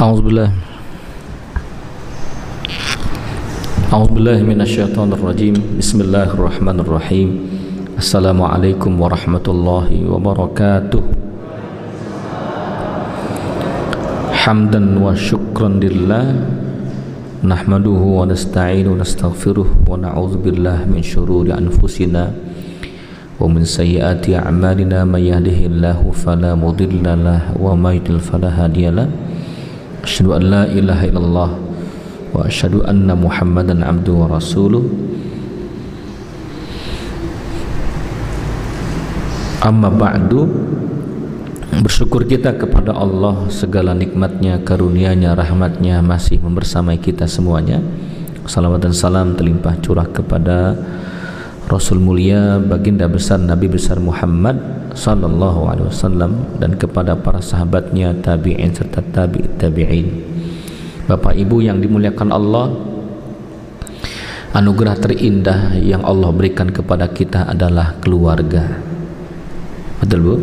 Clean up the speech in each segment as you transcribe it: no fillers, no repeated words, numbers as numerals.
A'udzubillah A'udzubillahi minasyaitonirrajim. Bismillahirrahmanirrahim. Assalamualaikum warahmatullahi wabarakatuh. Hamdan wa syukran lillah, nahmaduhu wa nasta'inu wa nastaghfiruh wa na'udzubillahi min syururi anfusina wa min sayyiati a'malina. May yahdihillahu fala mudilla lahu wa may yudlil fala hadiyalah. Asyhadu an la ilaha illallah wa asyhadu anna Muhammadan abduhu wa rasuluh. Amma ba'du. Bersyukur kita kepada Allah, segala nikmatnya, karunia-Nya, rahmat-Nya masih membersamai kita semuanya. Salawat dan salam terlimpah curah kepada Rasul mulia, baginda besar Nabi besar Muhammad sallallahu alaihi wasallam, dan kepada para sahabatnya, tabi'in serta tabi'in. Bapak Ibu yang dimuliakan Allah, anugerah terindah yang Allah berikan kepada kita adalah keluarga. Betul Bu?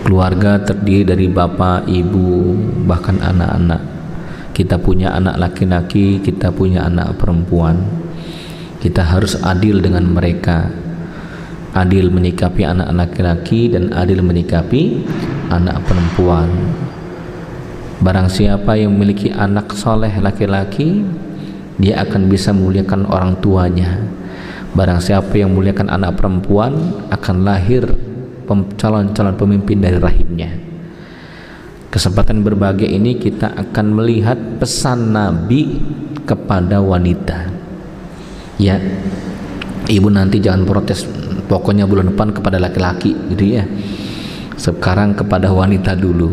Keluarga terdiri dari bapak, ibu, bahkan anak-anak. Kita punya anak laki-laki, kita punya anak perempuan. Kita harus adil dengan mereka, adil menyikapi anak laki-laki dan adil menyikapi anak perempuan. Barang siapa yang memiliki anak soleh laki-laki, dia akan bisa memuliakan orang tuanya. Barang siapa yang memuliakan anak perempuan, akan lahir calon-calon pemimpin dari rahimnya. Kesempatan berbahagia ini kita akan melihat pesan Nabi kepada wanita. Ya, ibu nanti jangan protes, pokoknya bulan depan kepada laki-laki gitu ya. Sekarang kepada wanita dulu.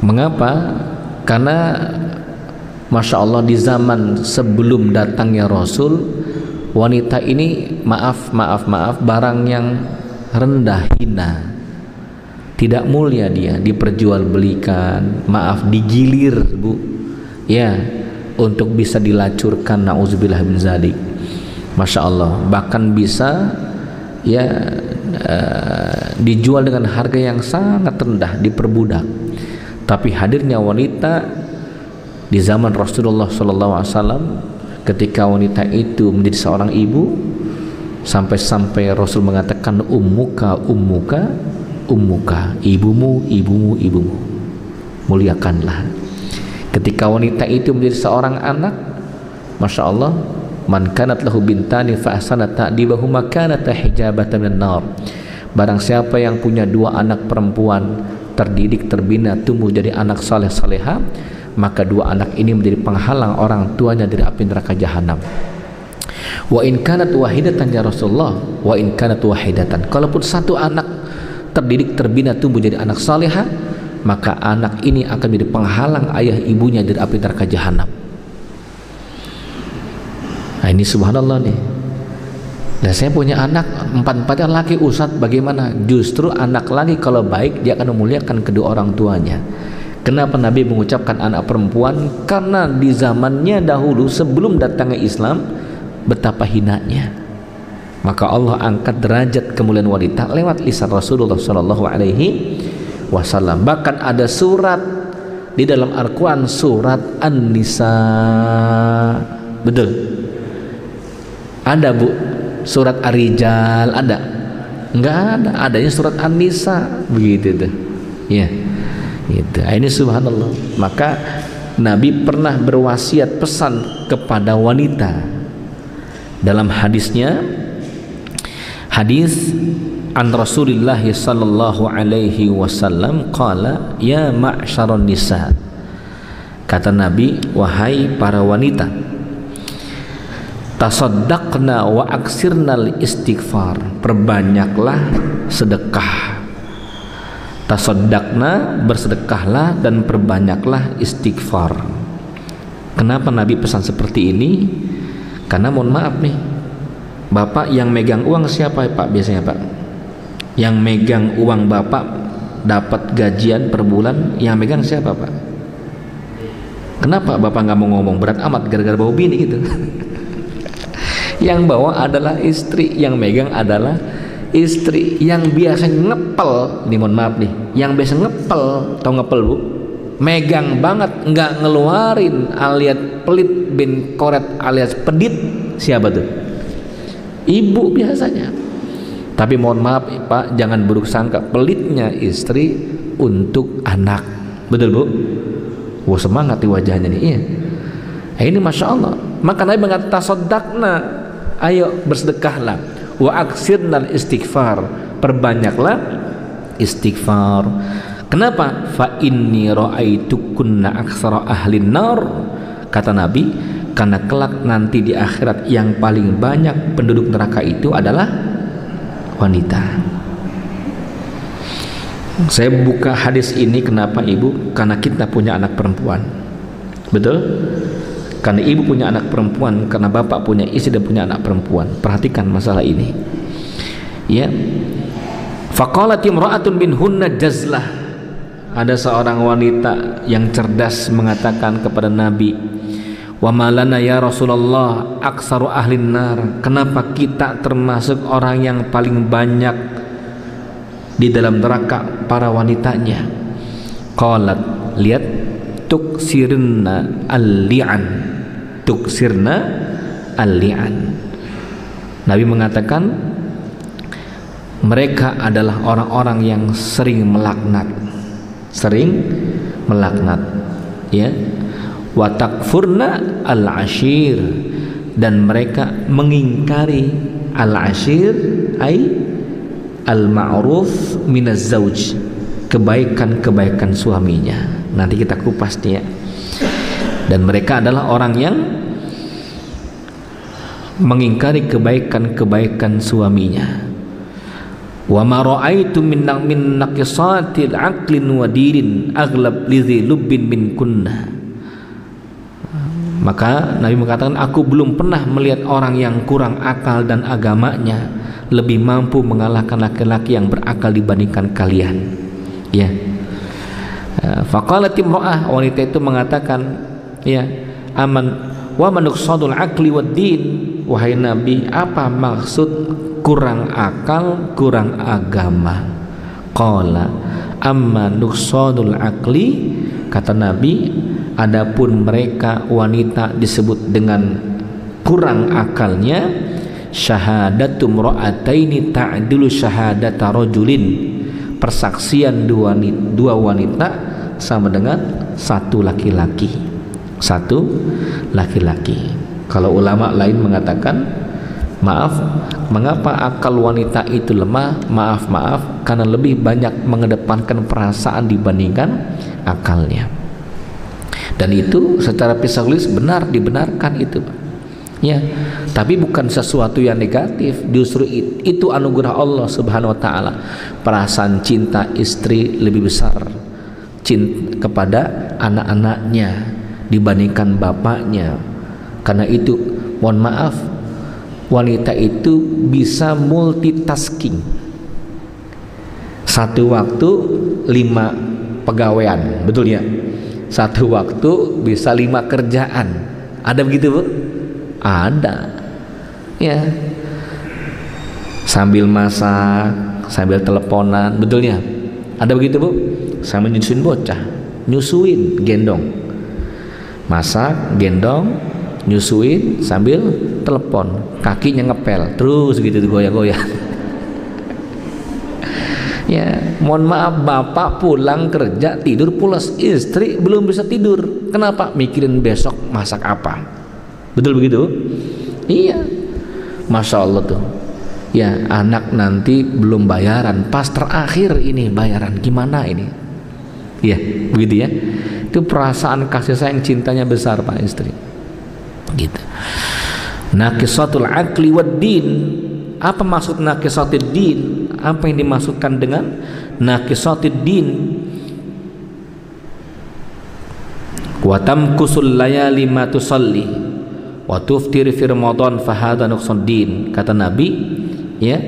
Mengapa? Karena Masya Allah, di zaman sebelum datangnya Rasul, wanita ini maaf barang yang rendah, hina, tidak mulia, dia diperjualbelikan, digilir Bu ya, untuk bisa dilacurkan, na'udzubillah min zalik. Masya Allah, bahkan bisa ya dijual dengan harga yang sangat rendah, diperbudak. Tapi hadirnya wanita di zaman Rasulullah SAW, ketika wanita itu menjadi seorang ibu, sampai Rasul mengatakan ummuka, ibumu, muliakanlah. Ketika wanita itu menjadi seorang anak, Masya Allah, man kanat lahu bintani fa ahsana ta'dibahuma kanat hijabatan minan nar. Barang siapa yang punya dua anak perempuan, terdidik, terbina, tumbuh jadi anak saleh saleha, maka dua anak ini menjadi penghalang orang tuanya dari api neraka jahanam. Wa in kanat wahidatan ya Rasulullah, wa in kanat wahidatan. Kalaupun satu anak terdidik, terbina, tumbuh jadi anak saleha, maka anak ini akan menjadi penghalang ayah ibunya dari api neraka jahanam. Nah ini subhanallah nih. Nah saya punya anak empat-empatnya laki, Ustadz bagaimana? Justru anak laki kalau baik dia akan memuliakan kedua orang tuanya. Kenapa Nabi mengucapkan anak perempuan? Karena di zamannya dahulu sebelum datangnya Islam, betapa hinanya. Maka Allah angkat derajat kemuliaan wanita lewat lisan Rasulullah Sallallahu Alaihi Wasallam. Bahkan ada surat di dalam Al-Quran, surat An-Nisa. Betul? Ada Bu? Surat Ar-Rijal ada? Enggak ada. Adanya surat An-Nisa. Begitu tuh. Ya. Gitu. Ini subhanallah. Maka Nabi pernah berwasiat pesan kepada wanita dalam hadisnya, hadis an Rasulillah sallallahu alaihi wasallam qala ya ma'syaron nisa. Kata Nabi, wahai para wanita, tasaddaqna wa aksirnal istighfar, perbanyaklah sedekah. Tasaddaqna, bersedekahlah, dan perbanyaklah istighfar. Kenapa Nabi pesan seperti ini? Karena mohon maaf nih, Bapak yang megang uang siapa Pak biasanya Pak? Yang megang uang Bapak dapat gajian per bulan, yang megang siapa Pak? Kenapa Bapak nggak mau ngomong? Berat amat gara-gara bawa bini gitu. Yang bawa adalah istri, yang megang adalah istri yang biasa ngepel nih, mohon maaf nih, yang biasa ngepel, tau ngepel bu, megang banget nggak ngeluarin alias pelit bin koret alias pedit, siapa tuh? Ibu biasanya. Tapi mohon maaf Pak, jangan buruk sangka, pelitnya istri untuk anak, betul bu? Wah semangat di wajahnya nih, iya. Ini masya Allah. Maka Nabi mengatakan tasaddaqna, ayo bersedekahlah, wa aksirnal istighfar, perbanyaklah istighfar. Kenapa? Fa inni ra'aitukunna aktsara ahlin nar, kata Nabi, karena kelak nanti di akhirat yang paling banyak penduduk neraka itu adalah wanita. Saya buka hadis ini kenapa ibu? Karena kita punya anak perempuan, betul? Karena ibu punya anak perempuan, karena bapak punya istri dan punya anak perempuan. Perhatikan masalah ini, ya. Faqalat imra'atun minhunna jazlah, ada seorang wanita yang cerdas mengatakan kepada Nabi, wa malana ya Rasulullah aksaru ahlin nar, kenapa kita termasuk orang yang paling banyak di dalam neraka para wanitanya? Qalat, lihat, tuksirna al-li'an, tuksirna al-li'an. Nabi mengatakan mereka adalah orang-orang yang sering melaknat, ya. Wa takfurna al-ashir, dan mereka mengingkari al-ashir ay al-ma'ruf minaz zauj, kebaikan-kebaikan suaminya. Nanti kita kupas nih ya. Dan mereka adalah orang yang mengingkari kebaikan-kebaikan suaminya. Wa ma ra'aitu min naqisatil aqlin wa dinin aghlab lidhi lubbin min kunna. Maka Nabi mengatakan, aku belum pernah melihat orang yang kurang akal dan agamanya lebih mampu mengalahkan laki-laki yang berakal dibandingkan kalian, ya. Faqalat imra'ah, wanita itu mengatakan, ya, aman wa manuqsadul aqli wad din, wahai Nabi, apa maksud kurang akal, kurang agama? Qala amma nuqsadul aqli, kata Nabi, adapun mereka wanita disebut dengan kurang akalnya, syahadatu mra'ataini ta'dilu syahadata rajulin, persaksian dua wanita sama dengan satu laki-laki. Kalau ulama lain mengatakan, maaf, mengapa akal wanita itu lemah? Maaf, karena lebih banyak mengedepankan perasaan dibandingkan akalnya. Dan itu secara psikologis benar, dibenarkan itu, ya. Tapi bukan sesuatu yang negatif, justru itu anugerah Allah Subhanahu wa taala. Perasaan cinta istri lebih besar cinta kepada anak-anaknya dibandingkan bapaknya. Karena itu, mohon maaf, wanita itu bisa multitasking. Satu waktu 5 pegawaian, betul ya? Satu waktu bisa 5 kerjaan. Ada begitu bu? Ada, ya. Sambil masak, sambil teleponan, betulnya. Ada begitu bu? Sambil nyusuin bocah, nyusuin, gendong, masak, gendong, nyusuin sambil telepon, kakinya ngepel, terus gitu goyah-goyah. Ya, mohon maaf, bapak pulang kerja tidur pulas, istri belum bisa tidur. Kenapa? Mikirin besok masak apa. Betul begitu? Iya. Masya Allah tuh. Ya, anak nanti belum bayaran, pas terakhir ini bayaran, gimana ini? Iya, begitu ya. Itu perasaan kasih sayang cintanya besar Pak istri. Gitu. Naqisatul aqli wad din. Apa maksud naqisatul din? Apa yang dimaksudkan dengan naqisatul din? Wa tamkusul layali ma tusalli wa tuftir fi Ramadan fa hadha nuqsad din, kata Nabi, ya.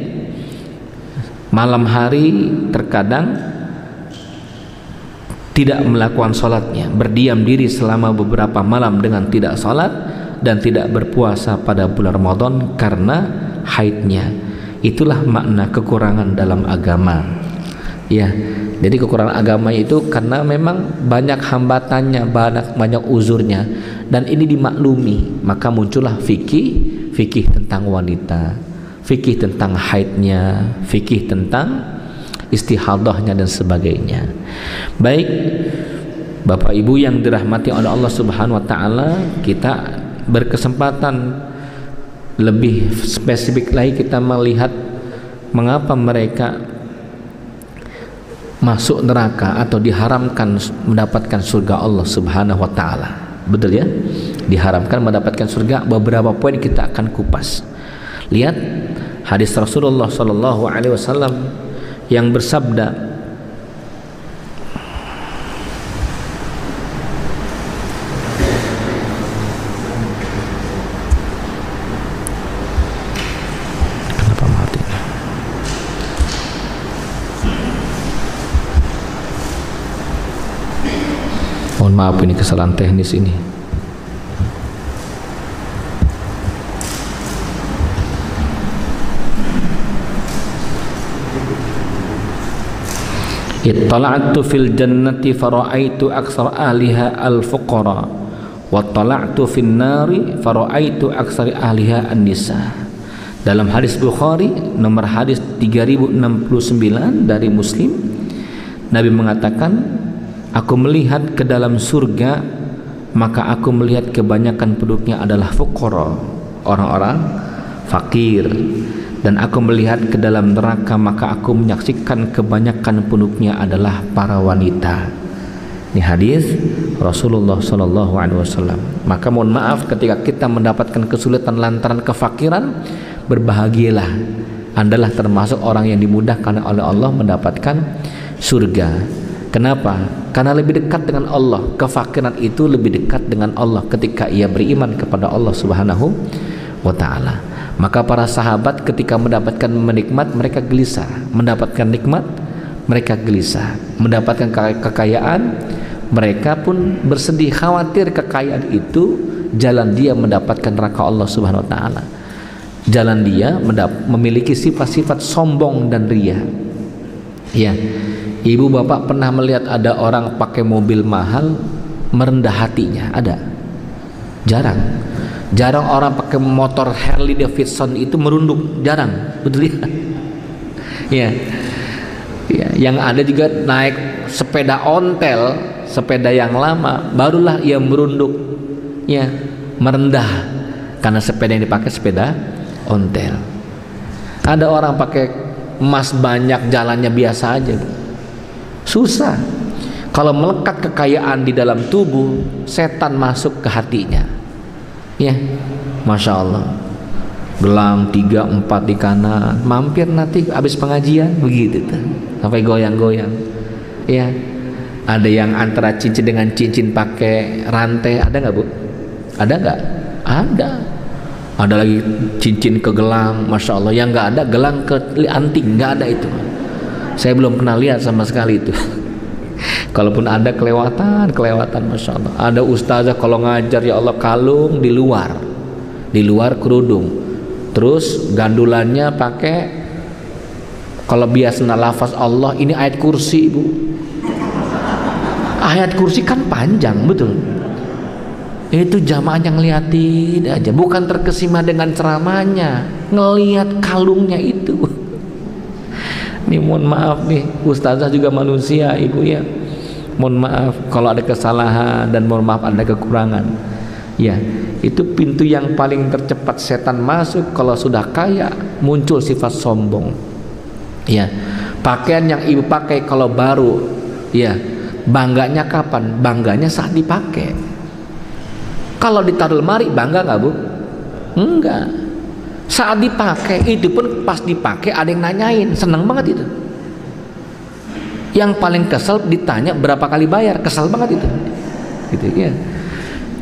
Malam hari terkadang tidak melakukan salatnya, berdiam diri selama beberapa malam dengan tidak salat dan tidak berpuasa pada bulan Ramadan karena haidnya. Itulah makna kekurangan dalam agama. Ya, jadi kekurangan agama itu karena memang banyak hambatannya, banyak uzurnya, dan ini dimaklumi, maka muncullah fikih tentang wanita, fikih tentang haidnya, fikih tentang istihadahnya dan sebagainya. Baik, Bapak Ibu yang dirahmati oleh Allah Subhanahu wa taala, kita berkesempatan lebih spesifik lagi kita melihat mengapa mereka masuk neraka atau diharamkan mendapatkan surga Allah Subhanahu wa taala. Betul ya? Diharamkan mendapatkan surga. Beberapa poin kita akan kupas. Lihat hadis Rasulullah sallallahu alaihi wasallam yang bersabda, maaf ini kesalahan teknis ini. Ittala'tu fil jannati fara'aitu aksar ahliha al-fuqara wa tala'tu fin nari fara'aitu aksar ahliha an-nisa. Dalam hadis Bukhari nomor hadis 3069 dari Muslim, Nabi mengatakan, aku melihat ke dalam surga, maka aku melihat kebanyakan penduduknya adalah fuqara, orang-orang fakir. Dan aku melihat ke dalam neraka, maka aku menyaksikan kebanyakan penduduknya adalah para wanita. Ini hadis Rasulullah SAW. Maka mohon maaf ketika kita mendapatkan kesulitan lantaran kefakiran, berbahagialah, Andalah termasuk orang yang dimudahkan oleh Allah mendapatkan surga. Kenapa? Karena lebih dekat dengan Allah. Kefakiran itu lebih dekat dengan Allah ketika ia beriman kepada Allah Subhanahu wa ta'ala. Maka para sahabat ketika mendapatkan nikmat, mereka gelisah. Mendapatkan nikmat, mereka gelisah. Mendapatkan kekayaan, mereka pun bersedih, khawatir kekayaan itu jalan dia mendapatkan neraka Allah Subhanahu wa ta'ala. Jalan dia memiliki sifat-sifat sombong dan ria. Ya, ibu bapak pernah melihat ada orang pakai mobil mahal merendah hatinya? Ada? Jarang. Jarang orang pakai motor Harley Davidson itu merunduk, jarang, betul ya? Ya. Ya, yang ada juga naik sepeda ontel, sepeda yang lama, barulah ia merunduk, ya, merendah, karena sepeda yang dipakai sepeda ontel. Ada orang pakai emas banyak, jalannya biasa aja, susah. Kalau melekat kekayaan di dalam tubuh, setan masuk ke hatinya. Ya, masya Allah, gelang 3, 4 di kanan, mampir nanti habis pengajian begitu tuh, sampai goyang-goyang. Ya, ada yang antara cincin dengan cincin pakai rantai, ada nggak bu? Ada nggak? Ada. Ada lagi cincin ke gelang, masya Allah. Yang nggak ada gelang ke anting, nggak ada itu. Saya belum pernah lihat sama sekali itu. Kalaupun ada kelewatan, masya Allah. Ada ustazah kalau ngajar, ya Allah, kalung di luar kerudung. Terus gandulannya pakai, kalau biasa lafaz Allah, ini ayat kursi ibu. Ayat kursi kan panjang, betul. Itu jamaah yang ngeliatin aja, bukan terkesima dengan ceramahnya, ngelihat kalungnya itu. Nih mohon maaf nih, ustazah juga manusia ibu ya. Mohon maaf kalau ada kesalahan dan mohon maaf ada kekurangan. Ya, itu pintu yang paling tercepat setan masuk kalau sudah kaya, muncul sifat sombong. Ya, pakaian yang ibu pakai kalau baru, ya, bangganya kapan? Bangganya saat dipakai. Kalau ditaruh lemari bangga nggak bu? Enggak. Saat dipakai, itu pun pas dipakai ada yang nanyain, seneng banget itu. Yang paling kesel ditanya berapa kali bayar, kesel banget itu. Gitu ya.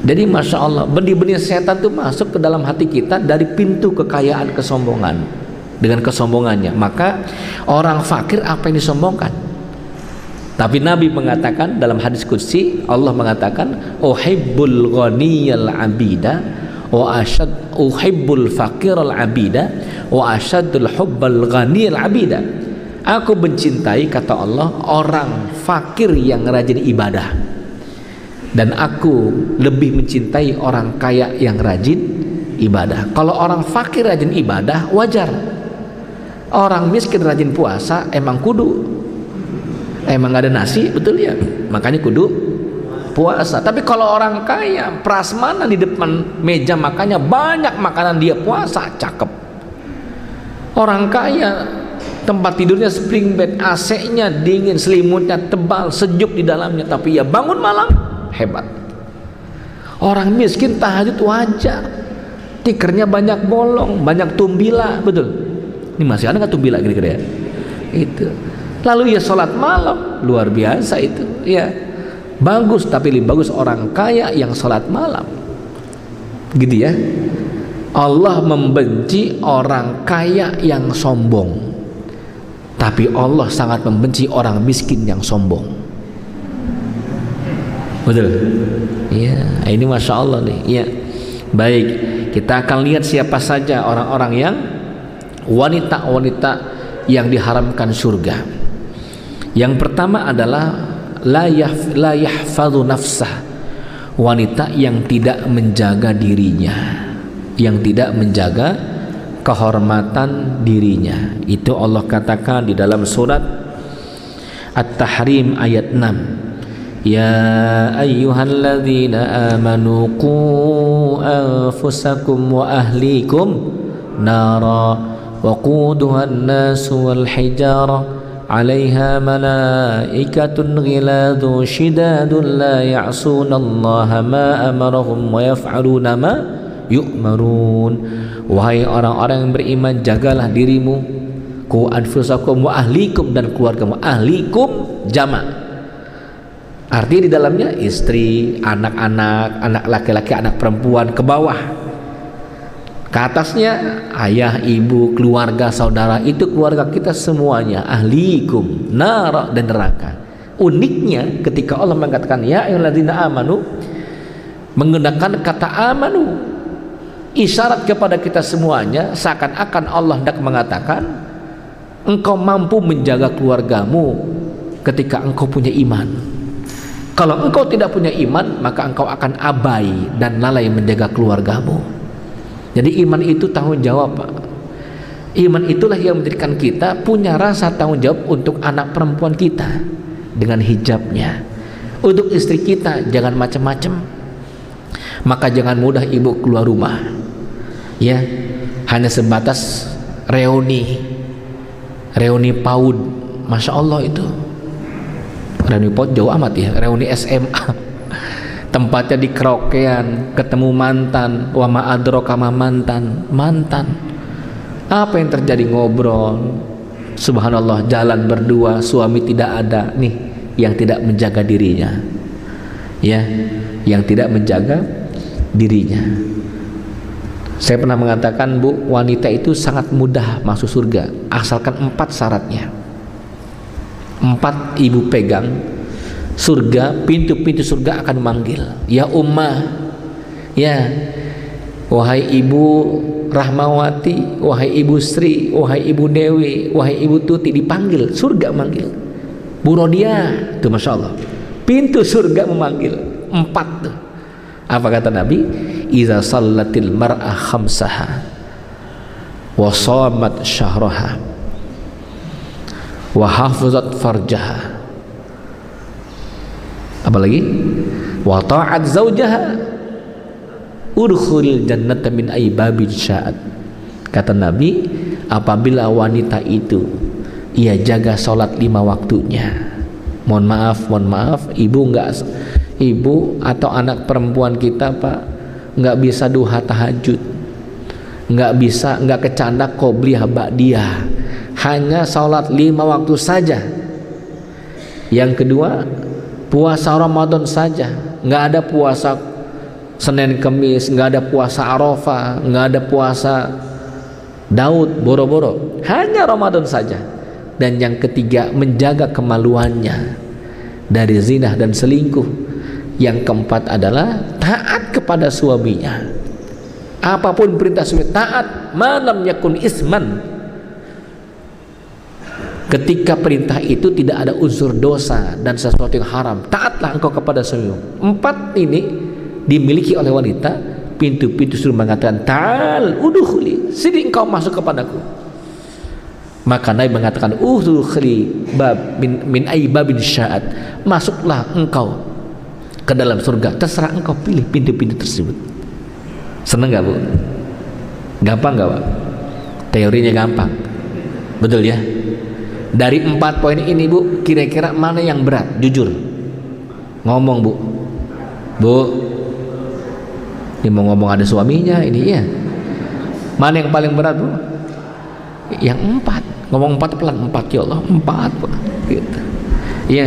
Jadi masya Allah, benih-benih setan itu masuk ke dalam hati kita dari pintu kekayaan, kesombongan. Dengan kesombongannya, maka orang fakir apa yang disombongkan? Tapi Nabi mengatakan dalam hadis qudsi, Allah mengatakan, "Uhibbul ghaniyal abida wa asyad uhibbul faqiral abida wa asyadul hubbal ghaniyal abida. Aku mencintai, kata Allah, orang fakir yang rajin ibadah, dan aku lebih mencintai orang kaya yang rajin ibadah. Kalau orang fakir rajin ibadah wajar, orang miskin rajin puasa emang kudu, emang gak ada nasi, betul ya, makanya kudu puasa. Tapi kalau orang kaya prasmanan di depan meja makannya banyak makanan, dia puasa, cakep. Orang kaya tempat tidurnya spring bed, AC-nya dingin, selimutnya tebal, sejuk di dalamnya, tapi ya bangun malam, hebat. Orang miskin tahajud wajar, tikernya banyak bolong, banyak tumbila, betul. Ini masih ada nggak tumbila kira-kira ya? Itu. Lalu ya sholat malam, luar biasa itu, ya bagus. Tapi lebih bagus orang kaya yang sholat malam, gitu ya. Allah membenci orang kaya yang sombong, tapi Allah sangat membenci orang miskin yang sombong. Betul? Ya, ini masya Allah nih. Ya, baik. Kita akan lihat siapa saja orang-orang yang wanita-wanita yang diharamkan surga. Yang pertama adalah la yahfadhu nafsah, wanita yang tidak menjaga dirinya, yang tidak menjaga kehormatan dirinya. Itu Allah katakan di dalam surat At-Tahrim ayat 6, ya ayyuhalladzina amanu qu anfusakum wa ahlikum nara waquduha an-nasu wal hijara 'alaiha malaikatun ghiladun shidadun la ya'sunallaha ma amarahum wa yaf'aluna ma yu'marun. Wahai orang-orang yang beriman, jagalah dirimu, ku anfusakum wa ahlikum, dan keluargamu. Ahlikum jamak, artinya di dalamnya istri, anak-anak, anak laki-laki, anak perempuan, ke bawah, ke atasnya ayah, ibu, keluarga, saudara. Itu keluarga kita semuanya. Ahlikum nar, dan neraka. Uniknya ketika Allah mengatakan ya ayyuhalladzina amanu, menggunakan kata amanu, isyarat kepada kita semuanya, seakan-akan Allah hendak mengatakan engkau mampu menjaga keluargamu ketika engkau punya iman. Kalau engkau tidak punya iman, maka engkau akan abai dan lalai menjaga keluargamu. Jadi iman itu tanggung jawab, Pak. Iman itulah yang menjadikan kita punya rasa tanggung jawab untuk anak perempuan kita dengan hijabnya, untuk istri kita jangan macam-macam. Maka jangan mudah ibu keluar rumah, ya, hanya sebatas reuni PAUD. Masya Allah, itu reuni PAUD jauh amat ya, reuni SMA tempatnya di kerokean, ketemu mantan, wa ma'adroka ma mantan. Apa yang terjadi? Ngobrol, subhanallah, jalan berdua, suami tidak ada. Nih yang tidak menjaga dirinya, ya, yang tidak menjaga dirinya. Saya pernah mengatakan, Bu, wanita itu sangat mudah masuk surga asalkan 4 syaratnya. 4 ibu pegang, surga, pintu-pintu surga akan memanggil. Ya ummah, ya wahai ibu Rahmawati, wahai ibu Sri, wahai ibu Dewi, wahai ibu Tuti, dipanggil, surga manggil. Bu Rodia, itu masya Allah, pintu surga memanggil. 4 tuh. Apa kata Nabi? Iza sallatil mar'ah khamsaha wa shamat syahraha wa hafazat farjaha, apalagi wa ta'at zawjaha udkhulil jannata min aibabin sya'at. Kata Nabi, apabila wanita itu ia jaga sholat 5 waktunya. Mohon maaf, ibu atau anak perempuan kita, Pak, nggak bisa duha tahajud, nggak kecanda qobliyah ba'diyah, hanya sholat 5 waktu saja. Yang kedua, puasa Ramadan saja, nggak ada puasa Senin Kemis, nggak ada puasa Arafah, nggak ada puasa Daud boro-boro, hanya Ramadan saja. Dan yang ketiga, menjaga kemaluannya dari zina dan selingkuh. Yang keempat adalah taat kepada suaminya. Apapun perintah suami taat, malam yakun isman. Ketika perintah itu tidak ada unsur dosa dan sesuatu yang haram, taatlah engkau kepada suamimu. 4 ini dimiliki oleh wanita. Pintu-pintu suruh mengatakan ta'al udkhuli, sini engkau masuk kepadaku. Maka Nabi mengatakan udkhuli bab min ay babin sya'at, masuklah engkau ke dalam surga, terserah engkau pilih pintu-pintu tersebut. Seneng gak Bu? Gampang gak Pak? Teorinya gampang, betul ya? Dari 4 poin ini Bu, kira-kira mana yang berat? Jujur ngomong Bu. Bu, ini mau ngomong ada suaminya ini ya. Mana yang paling berat Bu? Yang 4. Ngomong 4 pelan, 4 ya Allah, 4 Bu. Gitu. Iya.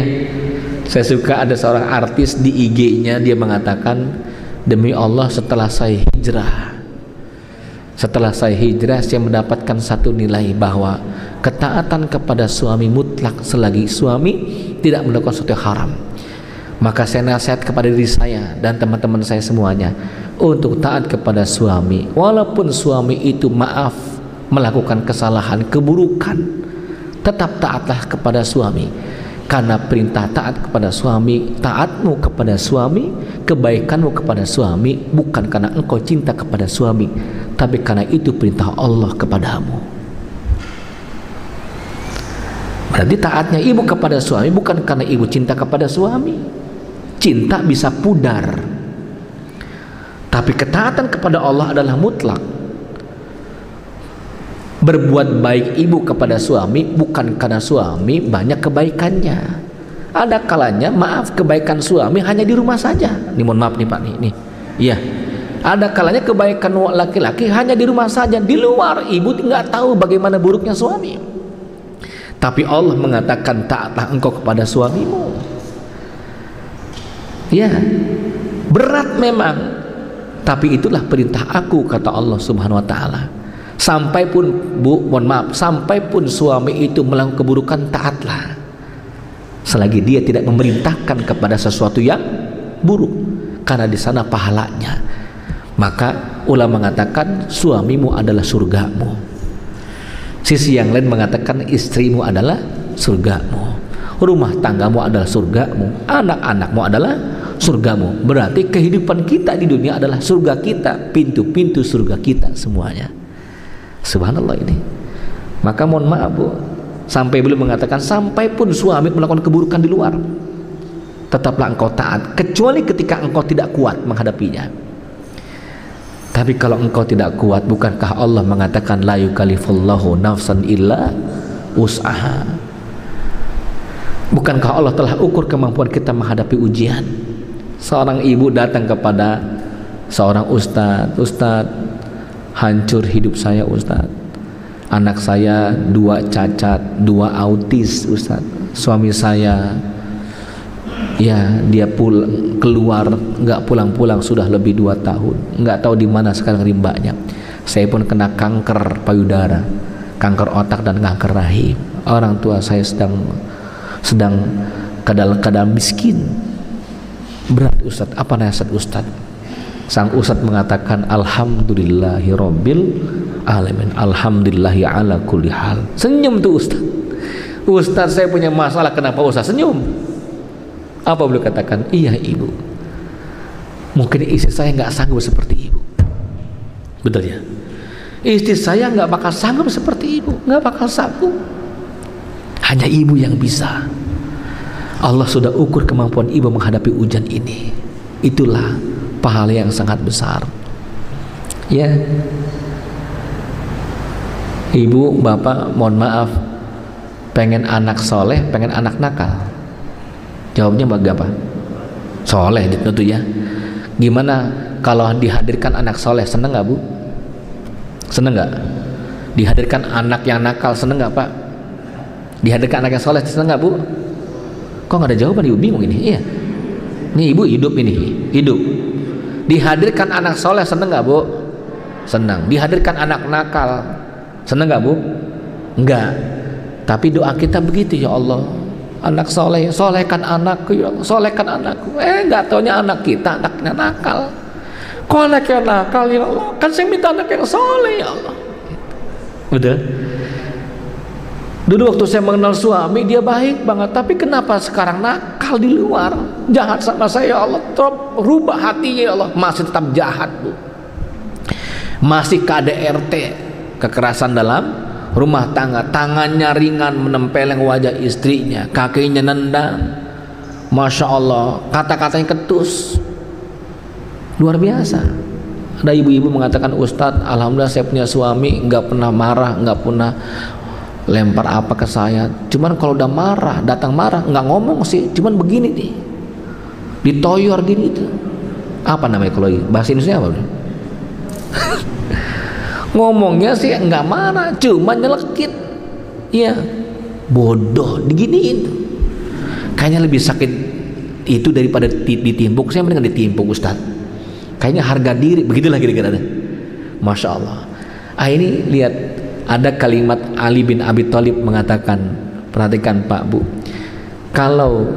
Saya suka ada seorang artis di IG-nya, dia mengatakan, demi Allah setelah saya hijrah saya mendapatkan satu nilai, bahwa ketaatan kepada suami mutlak selagi suami tidak melakukan sesuatu yang haram. Maka saya nasihat kepada diri saya dan teman-teman saya semuanya untuk taat kepada suami, walaupun suami itu maaf melakukan kesalahan, keburukan, tetap taatlah kepada suami. Karena perintah taat kepada suami, taatmu kepada suami, kebaikanmu kepada suami bukan karena engkau cinta kepada suami, tapi karena itu perintah Allah kepadamu. Berarti taatnya ibu kepada suami bukan karena ibu cinta kepada suami. Cinta bisa pudar, tapi ketaatan kepada Allah adalah mutlak. Berbuat baik ibu kepada suami bukan karena suami banyak kebaikannya. Ada kalanya maaf kebaikan suami hanya di rumah saja. Ini mohon maaf nih Pak nih. Iya. Ada kalanya kebaikan laki-laki hanya di rumah saja, di luar ibu nggak tahu bagaimana buruknya suami. Tapi Allah mengatakan taatlah engkau kepada suamimu. Ya, berat memang, tapi itulah perintah aku, kata Allah Subhanahu wa taala. Sampai pun Bu, mohon maaf, sampai pun suami itu melakukan keburukan, taatlah. Selagi dia tidak memerintahkan kepada sesuatu yang buruk, karena di sana pahalanya. Maka ulama mengatakan suamimu adalah surgamu. Sisi yang lain mengatakan istrimu adalah surgamu, rumah tanggamu adalah surgamu, anak-anakmu adalah surgamu. Berarti kehidupan kita di dunia adalah surga kita, pintu-pintu surga kita semuanya. Subhanallah ini. Maka mohon maaf Bu, sampai beliau mengatakan sampai pun suami melakukan keburukan di luar, tetaplah engkau taat, kecuali ketika engkau tidak kuat menghadapinya. Tapi kalau engkau tidak kuat, bukankah Allah mengatakan la yukallifullahu nafsan illa wus'aha? Bukankah Allah telah ukur kemampuan kita menghadapi ujian? Seorang ibu datang kepada seorang ustadz, "Ustadz, hancur hidup saya Ustadz. Anak saya 2 cacat, 2 autis Ustadz. Suami saya ya dia keluar nggak pulang-pulang sudah lebih 2 tahun, nggak tahu di mana sekarang rimbanya. Saya pun kena kanker payudara, kanker otak dan kanker rahim. Orang tua saya sedang keadaan miskin. Berat Ustadz, apa nasihat Ustadz?" Sang Ustadz mengatakan alhamdulillahi rabbil alamin, alhamdulillahi ala kulli hal. Senyum tuh Ustadz. "Ustadz, saya punya masalah." "Kenapa Ustadz senyum?" Apa beliau katakan? "Iya ibu, mungkin istri saya nggak sanggup seperti ibu." Betul ya? Istri saya nggak bakal sanggup seperti ibu, nggak bakal sanggup. Hanya ibu yang bisa. Allah sudah ukur kemampuan ibu menghadapi ujian ini. Itulah pahala yang sangat besar. Ya, ibu, bapak, mohon maaf, pengen anak soleh, pengen anak nakal? Jawabnya apa? Soleh tentu ya. Gimana kalau dihadirkan anak soleh, seneng nggak Bu? Seneng nggak? Dihadirkan anak yang nakal, seneng nggak Pak? Dihadirkan anak yang soleh, seneng nggak Bu? Kok nggak ada jawaban? Ibu bingung ini. Iya, ini ibu hidup ini, hidup. Dihadirkan anak soleh, seneng nggak Bu? Senang. Dihadirkan anak nakal, seneng nggak Bu? Enggak. Tapi doa kita begitu, ya Allah, anak soleh, solehkan anakku ya Allah, solehkan anakku. Nggak taunya anak kita anaknya nakal. Kok anak yang nakal ya Allah? Kan saya minta anak yang soleh ya Allah. Udah. Dulu waktu saya mengenal suami dia baik banget, tapi kenapa sekarang nakal di luar, jahat sama saya ya Allah? Rubah hatinya ya Allah, masih tetap jahat Bu. Masih KDRT, kekerasan dalam rumah tangga, tangannya ringan menempeleng wajah istrinya, kakinya nendang, Masya Allah, kata-katanya ketus, luar biasa. Ada ibu-ibu mengatakan, Ustadz, alhamdulillah saya punya suami nggak pernah marah, nggak pernah lempar apa ke saya. Cuman kalau udah marah, datang marah, nggak ngomong sih, cuman begini nih, ditoyor gini itu. Apa namanya kalau bahasa Indonesia apa? Ngomongnya sih nggak marah, cuma nyelekit. Iya, bodoh, diginiin. Kayaknya lebih sakit itu daripada ditimpuk. Saya mendingan ditimpuk Ustaz. Kayaknya harga diri, begitulah kira-kira. Masya Allah. Ini lihat, ada kalimat Ali bin Abi Thalib mengatakan, perhatikan Pak Bu, kalau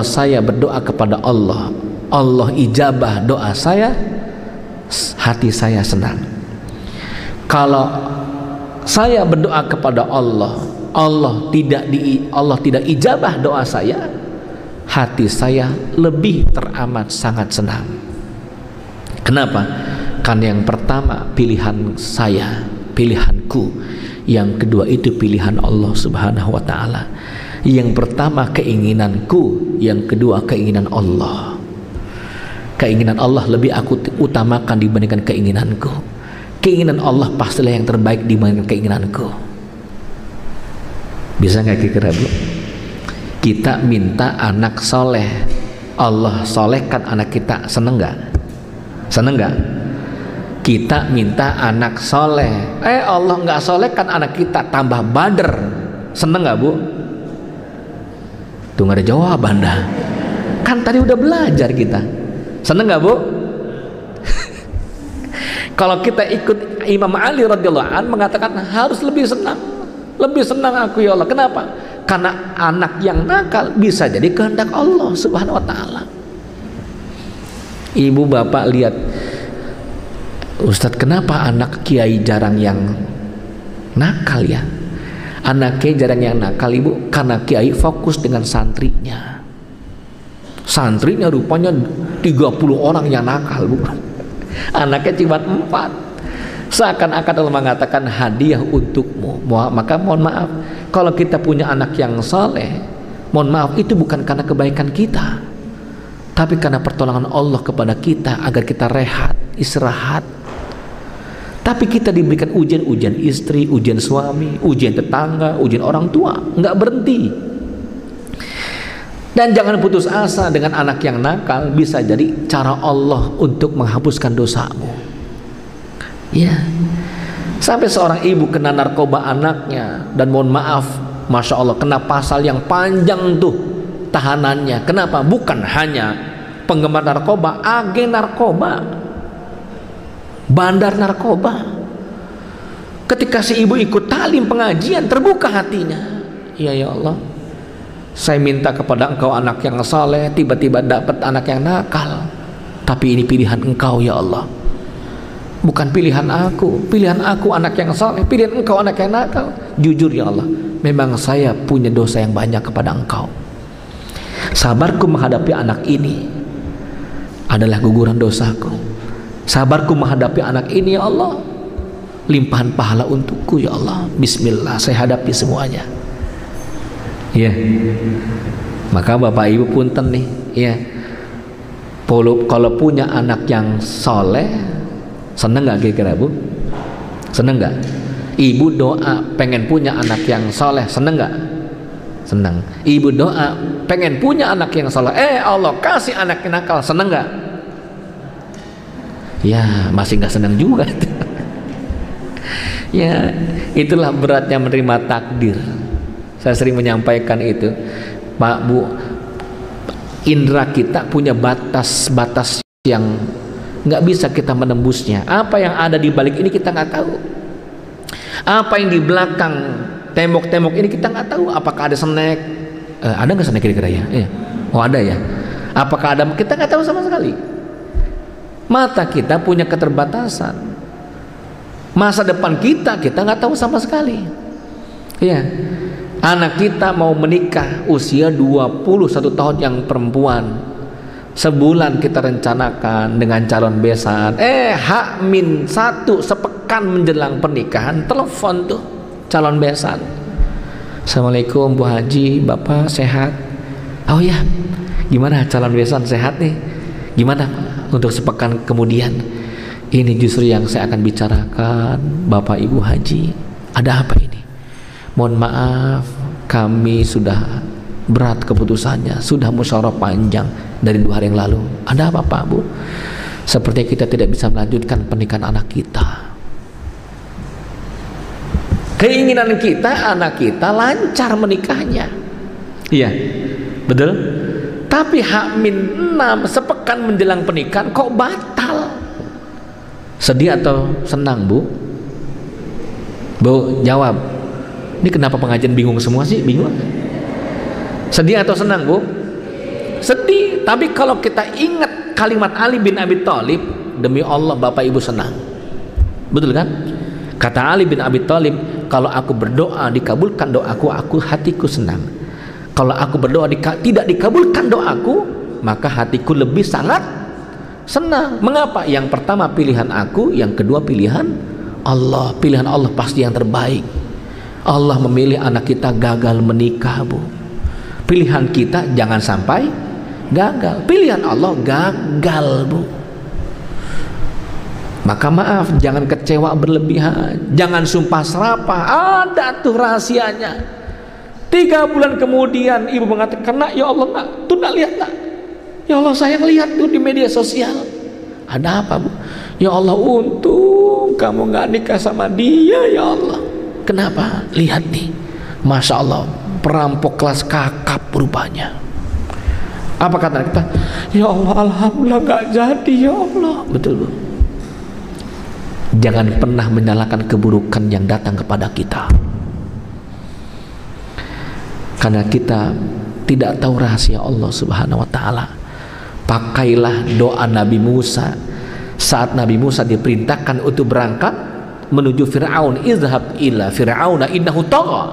saya berdoa kepada Allah, Allah ijabah doa saya, hati saya senang. Kalau saya berdoa kepada Allah, Allah tidak ijabah doa saya, hati saya lebih teramat sangat senang. Kenapa? Karena yang pertama pilihan saya, pilihanku. Yang kedua itu pilihan Allah Subhanahu wa ta'ala. Yang pertama keinginanku, yang kedua keinginan Allah. Keinginan Allah lebih aku utamakan dibandingkan keinginanku. Keinginan Allah pastilah yang terbaik dibandingkan keinginanku. Bisa nggak kira-kira Bu? Kita minta anak soleh, Allah solehkan anak kita, seneng nggak? Seneng nggak? Kita minta anak soleh, Allah nggak solehkan anak kita, tambah bader, seneng nggak Bu? Tuh nggak ada jawaban dah. Kan tadi udah belajar kita. Seneng nggak Bu? Kalau kita ikut Imam Ali radhiyallahu anhu mengatakan harus lebih senang aku ya Allah. Kenapa? Karena anak yang nakal bisa jadi kehendak Allah Subhanahu wa ta'ala. Ibu bapak lihat, Ustadz, kenapa anak kiai jarang yang nakal ya? Anak kiai jarang yang nakal Ibu, karena kiai fokus dengan santrinya. Santrinya rupanya 30 orang yang nakal Bu. Anaknya cuma 4. Seakan-akan Allah mengatakan hadiah untukmu. Maka mohon maaf, kalau kita punya anak yang saleh, mohon maaf, itu bukan karena kebaikan kita, tapi karena pertolongan Allah kepada kita agar kita rehat, istirahat. Tapi kita diberikan ujian istri, ujian suami, ujian tetangga, ujian orang tua, nggak berhenti. Dan jangan putus asa dengan anak yang nakal, bisa jadi cara Allah untuk menghapuskan dosamu. Ya, sampai seorang ibu kena narkoba anaknya, dan mohon maaf, Masya Allah, kena pasal yang panjang tuh tahanannya. Kenapa? Bukan hanya penggemar narkoba, agen narkoba, bandar narkoba. Ketika si ibu ikut talim pengajian, terbuka hatinya. Ya Allah, saya minta kepada engkau anak yang saleh, tiba-tiba dapat anak yang nakal. Tapi ini pilihan engkau ya Allah, bukan pilihan aku. Pilihan aku anak yang saleh, pilihan engkau anak yang nakal. Jujur ya Allah, memang saya punya dosa yang banyak kepada engkau. Sabarku menghadapi anak ini adalah guguran dosaku. Sabarku menghadapi anak ini ya Allah, limpahan pahala untukku ya Allah. Bismillah, saya hadapi semuanya. Ya, maka Bapak Ibu punten nih ya, kalau punya anak yang soleh, seneng nggak kira-kira Bu? Seneng nggak? Ibu doa pengen punya anak yang soleh, seneng nggak? Seneng. Ibu doa pengen punya anak yang soleh, Allah kasih anak yang nakal, seneng nggak? Ya masih nggak seneng juga. Ya itulah beratnya menerima takdir. Saya sering menyampaikan itu, Pak Bu, indera kita punya batas-batas yang nggak bisa kita menembusnya. Apa yang ada di balik ini kita nggak tahu. Apa yang di belakang tembok-tembok ini kita nggak tahu. Apakah ada snack? Ada nggak snack kira-kira ya? Oh ada ya. Apakah ada? Kita nggak tahu sama sekali. Mata kita punya keterbatasan. Masa depan kita nggak tahu sama sekali. Ya, anak kita mau menikah usia 21 tahun yang perempuan. Sebulan kita rencanakan dengan calon besan. H-1 sepekan menjelang pernikahan, telepon tuh calon besan. Assalamualaikum Bu Haji, Bapak sehat? Oh ya, gimana calon besan, sehat nih? Gimana untuk sepekan kemudian? Ini justru yang saya akan bicarakan, Bapak Ibu Haji. Ada apa ini? Mohon maaf, kami sudah berat keputusannya, sudah musyawarah panjang dari 2 hari yang lalu. Ada apa Pak Bu? Seperti kita tidak bisa melanjutkan pernikahan anak kita. Keinginan kita anak kita lancar menikahnya. Iya, betul. Tapi H-6 sepekan menjelang pernikahan kok batal. Sedih atau senang Bu? Bu jawab. Ini kenapa pengajian bingung semua sih? Bingung. Sedih atau senang Bu? Sedih. Tapi kalau kita ingat kalimat Ali bin Abi Thalib, demi Allah Bapak Ibu senang. Betul kan? Kata Ali bin Abi Thalib, kalau aku berdoa dikabulkan doaku, hatiku senang. Kalau aku berdoa tidak dikabulkan doaku, maka hatiku lebih sangat senang. Mengapa? Yang pertama pilihan aku, yang kedua pilihan Allah. Pilihan Allah pasti yang terbaik. Allah memilih anak kita gagal menikah Bu. Pilihan kita jangan sampai gagal. Pilihan Allah gagal Bu. Maka maaf, jangan kecewa berlebihan, jangan sumpah serapah. Ada tuh rahasianya. 3 bulan kemudian ibu mengatakan, nak ya Allah nak, tuh nak lihat nak, ya Allah saya lihat tuh di media sosial. Ada apa Bu? Ya Allah untung kamu nggak nikah sama dia ya Allah. Kenapa? Lihat nih, Masya Allah, perampok kelas kakap rupanya. Apa kata kita? Ya Allah alhamdulillah nggak jadi ya Allah. Betul Bu. Jangan pernah menyalahkan keburukan yang datang kepada kita, karena kita tidak tahu rahasia Allah Subhanahu wa Ta'ala. Pakailah doa Nabi Musa saat Nabi Musa diperintahkan untuk berangkat menuju Fir'aun. Izhab ila Fir'auna innahu tagha.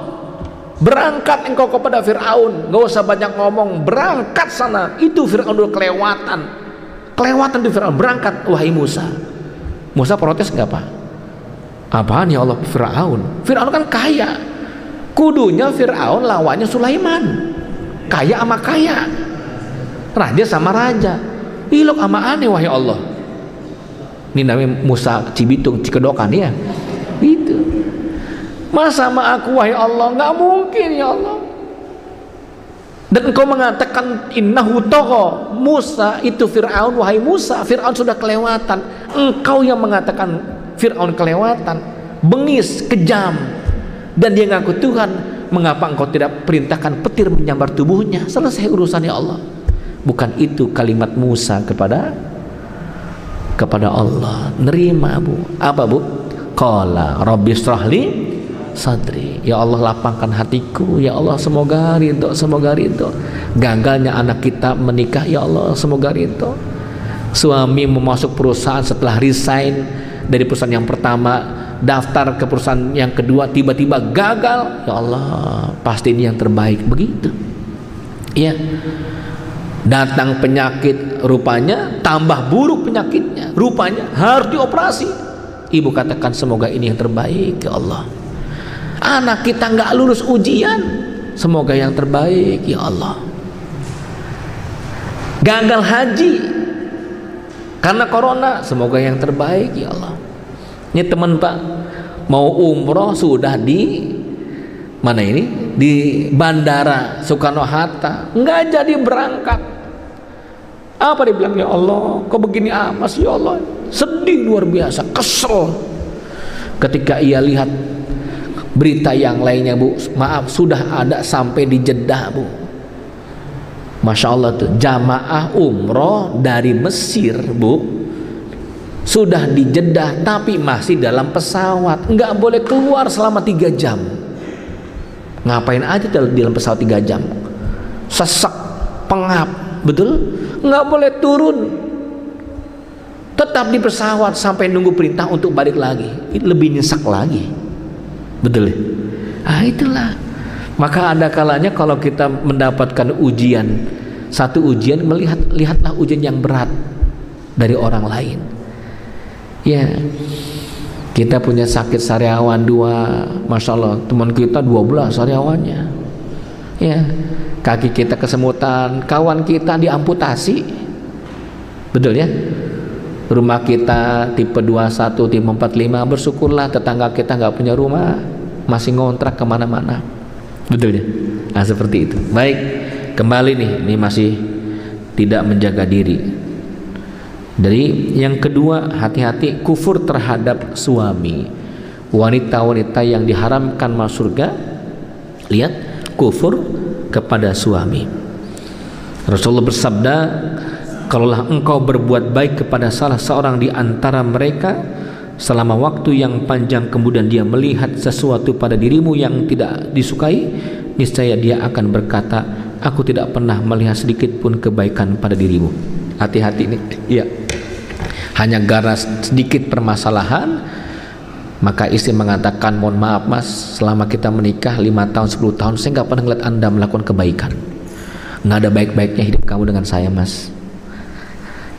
Berangkat engkau kepada Fir'aun, gak usah banyak ngomong, berangkat sana. Itu Fir'aun udah kelewatan di Fir'aun. Berangkat wahai Musa. Musa protes nggak Pak? Apaan ya Allah? Fir'aun kan kaya, kudunya Fir'aun lawannya Sulaiman, kaya sama kaya, raja sama raja. Ilok sama aneh wahai Allah. Ini namanya Musa Cibitung Cikedokan ya. Itu masa sama aku wahai Allah? Nggak mungkin ya Allah. Dan engkau mengatakan innahu tagha. Musa itu Fir'aun, wahai Musa, Fir'aun sudah kelewatan. Engkau yang mengatakan Fir'aun kelewatan, bengis, kejam, dan dia ngaku Tuhan. Mengapa engkau tidak perintahkan petir menyambar tubuhnya? Selesai urusannya Allah. Bukan itu kalimat Musa kepada Allah. Nerima Bu. Apa Bu? Qala rabbi shrahli sadri. Ya Allah lapangkan hatiku. Ya Allah semoga ridho, semoga ridho. Gagalnya anak kita menikah ya Allah semoga ridho. Suami mau masuk perusahaan setelah resign dari perusahaan yang pertama, daftar ke perusahaan yang kedua, tiba-tiba gagal. Ya Allah pasti ini yang terbaik. Begitu ya. Datang penyakit, rupanya tambah buruk penyakitnya, rupanya harus dioperasi. Ibu katakan semoga ini yang terbaik ya Allah. Anak kita nggak lulus ujian, semoga yang terbaik ya Allah. Gagal haji karena corona, semoga yang terbaik ya Allah. Ini teman Pak mau umroh sudah di mana ini, di Bandara Soekarno Hatta, nggak jadi berangkat. Apa dia bilang? Ya Allah kok begini amat sih ya Allah. Sedih luar biasa, kesel ketika ia lihat berita yang lainnya Bu. Maaf sudah ada sampai di Jeddah Bu. Masya Allah tuh jamaah umroh dari Mesir Bu, sudah di Jeddah tapi masih dalam pesawat, nggak boleh keluar selama 3 jam. Ngapain aja dalam pesawat 3 jam? Sesak, pengap, betul? Nggak boleh turun, tetap di pesawat sampai nunggu perintah untuk balik lagi. Lebih nyesek lagi, betul? Itulah. Maka ada kalanya kalau kita mendapatkan ujian, satu ujian, lihatlah ujian yang berat dari orang lain. Ya, kita punya sakit sariawan 2, Masya Allah, teman kita 12 sariawannya. Ya, kaki kita kesemutan, kawan kita diamputasi, betul ya? Rumah kita tipe 21, tipe 45, bersyukurlah tetangga kita nggak punya rumah, masih ngontrak kemana-mana, betul ya? Nah seperti itu. Baik, kembali nih, ini masih tidak menjaga diri. Dari yang kedua, hati-hati kufur terhadap suami. Wanita-wanita yang diharamkan masuk surga, lihat, kufur kepada suami. Rasulullah bersabda, kalaulah engkau berbuat baik kepada salah seorang di antara mereka selama waktu yang panjang, kemudian dia melihat sesuatu pada dirimu yang tidak disukai, niscaya dia akan berkata, aku tidak pernah melihat sedikit pun kebaikan pada dirimu. Hati-hati nih, ya. Hanya gara sedikit permasalahan, maka istri mengatakan, mohon maaf mas, selama kita menikah 5 tahun, 10 tahun, saya nggak pernah ngeliat anda melakukan kebaikan. Nggak ada baik-baiknya hidup kamu dengan saya mas.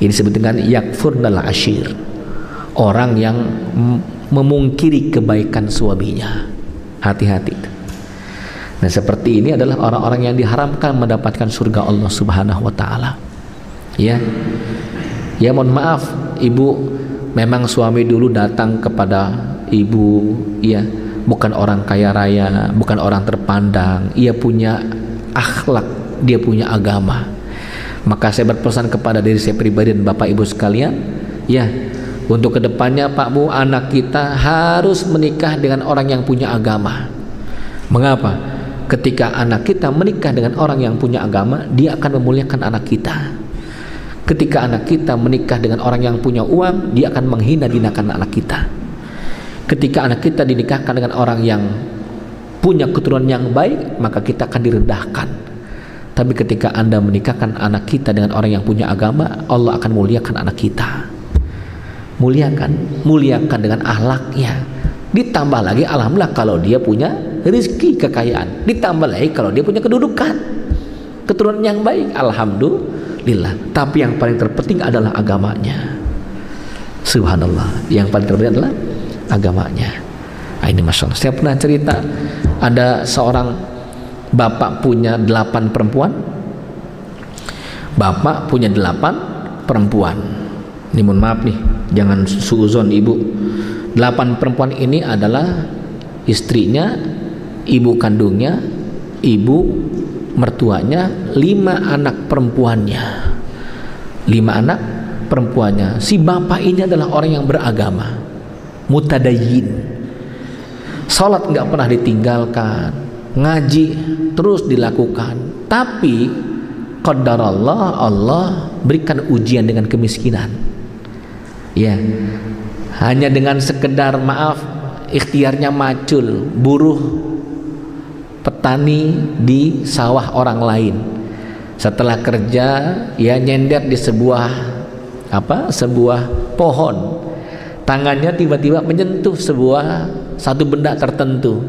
Ini disebut dengan yakfurnal ashir, orang yang memungkiri kebaikan suaminya. Hati-hati. Nah seperti ini adalah orang-orang yang diharamkan mendapatkan surga Allah Subhanahu wa ta'ala. Ya, ya mohon maaf ibu, memang suami dulu datang kepada ibu, ya, bukan orang kaya raya, bukan orang terpandang, ia punya akhlak, dia punya agama. Maka saya berpesan kepada diri saya pribadi dan bapak ibu sekalian, ya, untuk kedepannya Pak Bu, anak kita harus menikah dengan orang yang punya agama. Mengapa? Ketika anak kita menikah dengan orang yang punya agama, dia akan memuliakan anak kita. Ketika anak kita menikah dengan orang yang punya uang, dia akan menghina-hinakan anak kita. Ketika anak kita dinikahkan dengan orang yang punya keturunan yang baik, maka kita akan direndahkan. Tapi ketika Anda menikahkan anak kita dengan orang yang punya agama, Allah akan muliakan anak kita. Muliakan dengan akhlaknya. Ditambah lagi alhamdulillah kalau dia punya rezeki kekayaan. Ditambah lagi kalau dia punya kedudukan, keturunan yang baik, alhamdulillah. Tapi yang paling terpenting adalah agamanya. Subhanallah, yang paling terpenting adalah agamanya. Ini Masya Allah. Saya pernah cerita, ada seorang bapak punya 8 perempuan. Bapak punya 8 perempuan. Ini mohon maaf nih, jangan suuzon ibu. 8 perempuan ini adalah istrinya, ibu kandungnya, ibu mertuanya, 5 anak perempuannya. 5 anak perempuannya. Si bapak ini adalah orang yang beragama, mutadayyin. Salat nggak pernah ditinggalkan, ngaji terus dilakukan. Tapi qadarallah, Allah berikan ujian dengan kemiskinan. Ya, hanya dengan sekedar maaf, ikhtiarnya macul, buruh petani di sawah orang lain. Setelah kerja, ya nyender di sebuah pohon. Tangannya tiba-tiba menyentuh satu benda tertentu.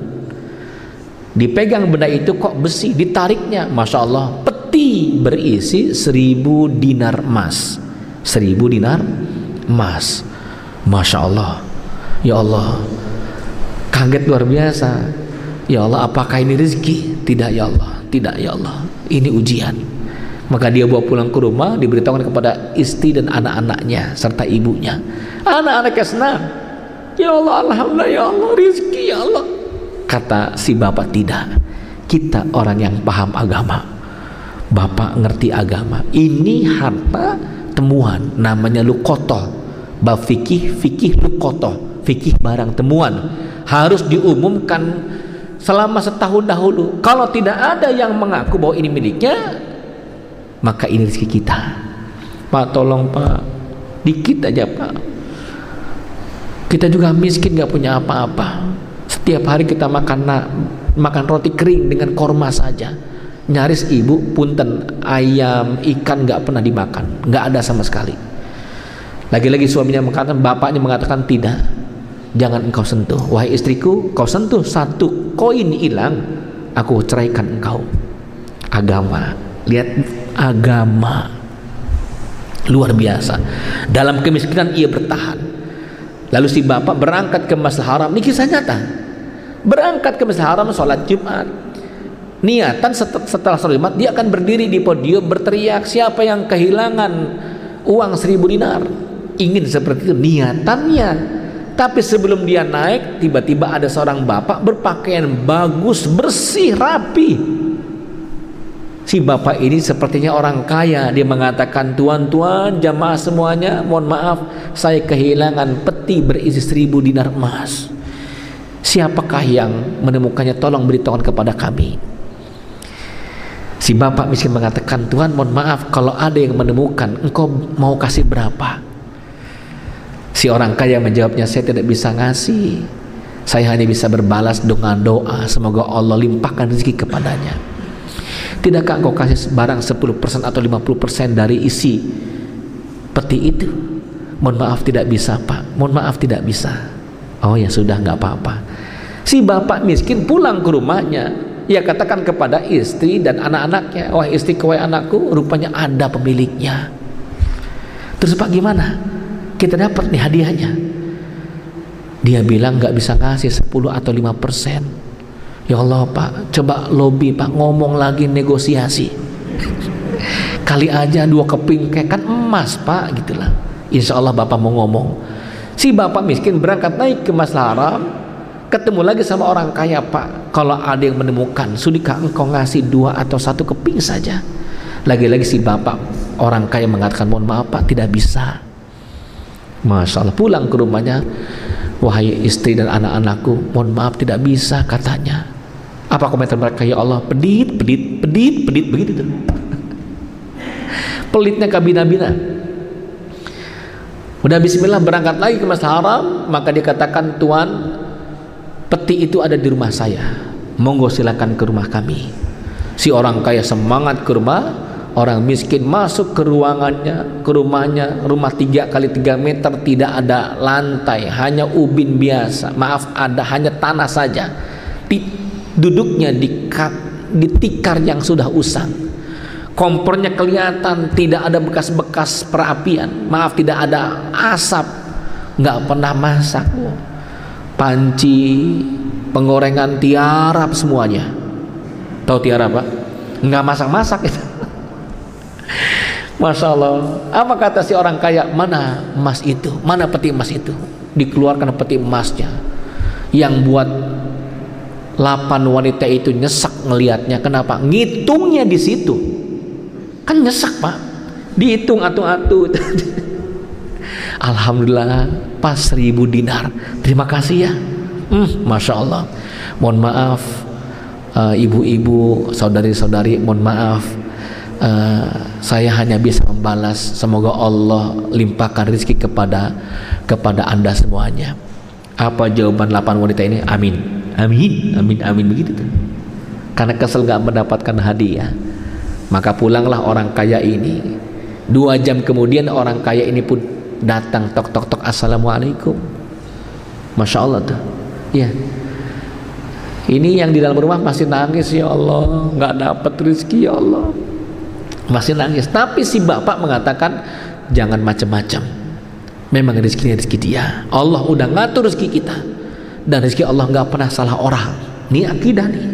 Dipegang benda itu, kok besi, ditariknya, Masya Allah, peti berisi 1000 dinar emas. 1000 dinar emas. Masya Allah. Ya Allah, kaget luar biasa. Ya Allah, apakah ini rezeki? Tidak ya Allah, tidak ya Allah, ini ujian. Maka dia bawa pulang ke rumah, diberitahukan kepada istri dan anak-anaknya serta ibunya. Anak-anaknya senang. Ya Allah, alhamdulillah ya Allah, rezeki ya Allah. Kata si bapak, tidak, kita orang yang paham agama, bapak ngerti agama, ini harta temuan, namanya luqotoh. Bab fikih luqotoh, fikih barang temuan, harus diumumkan selama setahun dahulu. Kalau tidak ada yang mengaku bahwa ini miliknya, maka ini rezeki kita. Pak, tolong Pak, dikit aja Pak, kita juga miskin, gak punya apa-apa. Setiap hari kita makan roti kering dengan korma saja. Nyaris ibu punten, ayam, ikan nggak pernah dimakan, nggak ada sama sekali. Lagi-lagi suaminya mengatakan, bapaknya mengatakan, tidak, jangan engkau sentuh. Wahai istriku, kau sentuh satu koin hilang, aku ceraikan engkau. Agama, lihat agama luar biasa. Dalam kemiskinan ia bertahan. Lalu si bapak berangkat ke Masjidil Haram. Ini kisah nyata. Berangkat ke Masjidil Haram sholat Jumat. Niatan setelah sholat Jumat dia akan berdiri di podium berteriak, siapa yang kehilangan uang 1000 dinar, ingin seperti itu niatannya. Tapi sebelum dia naik, tiba-tiba ada seorang bapak berpakaian bagus, bersih, rapi. Si bapak ini sepertinya orang kaya. Dia mengatakan, tuan-tuan jamaah semuanya, mohon maaf, saya kehilangan peti berisi 1000 dinar emas. Siapakah yang menemukannya? Tolong beritahukan kepada kami. Si bapak miskin mengatakan, Tuhan mohon maaf, kalau ada yang menemukan, engkau mau kasih berapa? Si orang kaya menjawabnya, saya tidak bisa ngasih, saya hanya bisa berbalas dengan doa, semoga Allah limpahkan rezeki kepadanya. Tidakkah engkau kasih barang 10% atau 50% dari isi peti itu? Mohon maaf tidak bisa pak, mohon maaf tidak bisa. Oh ya sudah, nggak apa-apa. Si bapak miskin pulang ke rumahnya. Ia katakan kepada istri dan anak-anaknya, wah istriku, wahai anakku, rupanya ada pemiliknya. Terus pak gimana? Kita dapat nih hadiahnya. Dia bilang nggak bisa ngasih 10 atau 5%. Ya Allah pak, coba lobby pak, ngomong lagi, negosiasi. Kali aja 2 keping kayak kan emas pak, gitulah. Insya Allah bapak mau ngomong. Si bapak miskin berangkat naik ke Masjidil Haram. Ketemu lagi sama orang kaya, pak, kalau ada yang menemukan, sudahkah engkau ngasih 2 atau 1 keping saja? Lagi-lagi si bapak orang kaya mengatakan, mohon maaf pak, tidak bisa. Masya Allah, pulang ke rumahnya, wahai istri dan anak-anakku, mohon maaf tidak bisa, katanya. Apa komentar mereka? Ya Allah, pedit begitu tuh. Pelitnya kabina-bina. Udah bismillah berangkat lagi ke Masjidil Haram, maka dia katakan, Tuan, peti itu ada di rumah saya, monggo silakan ke rumah kami. Si orang kaya semangat ke rumah, orang miskin masuk ke ruangannya, ke rumahnya, rumah 3 kali 3 meter, tidak ada lantai, hanya ubin biasa, maaf, ada hanya tanah saja. Duduknya di tikar yang sudah usang, kompornya kelihatan, tidak ada bekas-bekas perapian, maaf, tidak ada asap, nggak pernah masak. Panci, penggorengan tiarap semuanya. Tahu tiarap pak? Nggak masak-masak itu. Masya Allah. Apa kata si orang kaya? Mana emas itu? Mana peti emas itu? Dikeluarkan peti emasnya. Yang buat 8 wanita itu nyesek ngelihatnya. Kenapa? Ngitungnya di situ. Kan nyesek pak. Dihitung atu-atu. Alhamdulillah pas 1000 dinar. Terima kasih ya. Masya Allah. Mohon maaf ibu-ibu, saudari-saudari, mohon maaf, saya hanya bisa membalas. Semoga Allah limpahkan rezeki kepada anda semuanya. Apa jawaban 8 wanita ini? Amin, amin, amin, amin, begitu tuh. Karena kesel gak mendapatkan hadiah, maka pulanglah orang kaya ini. 2 jam kemudian orang kaya ini pun datang, tok tok tok, assalamualaikum. Masya Allah tuh. Ya, ini yang di dalam rumah masih nangis, ya Allah, nggak dapat rezeki, ya Allah, masih nangis. Tapi si bapak mengatakan, jangan macam-macam, memang rezekinya rezeki dia. Allah udah ngatur rezeki kita, dan rezeki Allah nggak pernah salah orang. Ini akidah nih,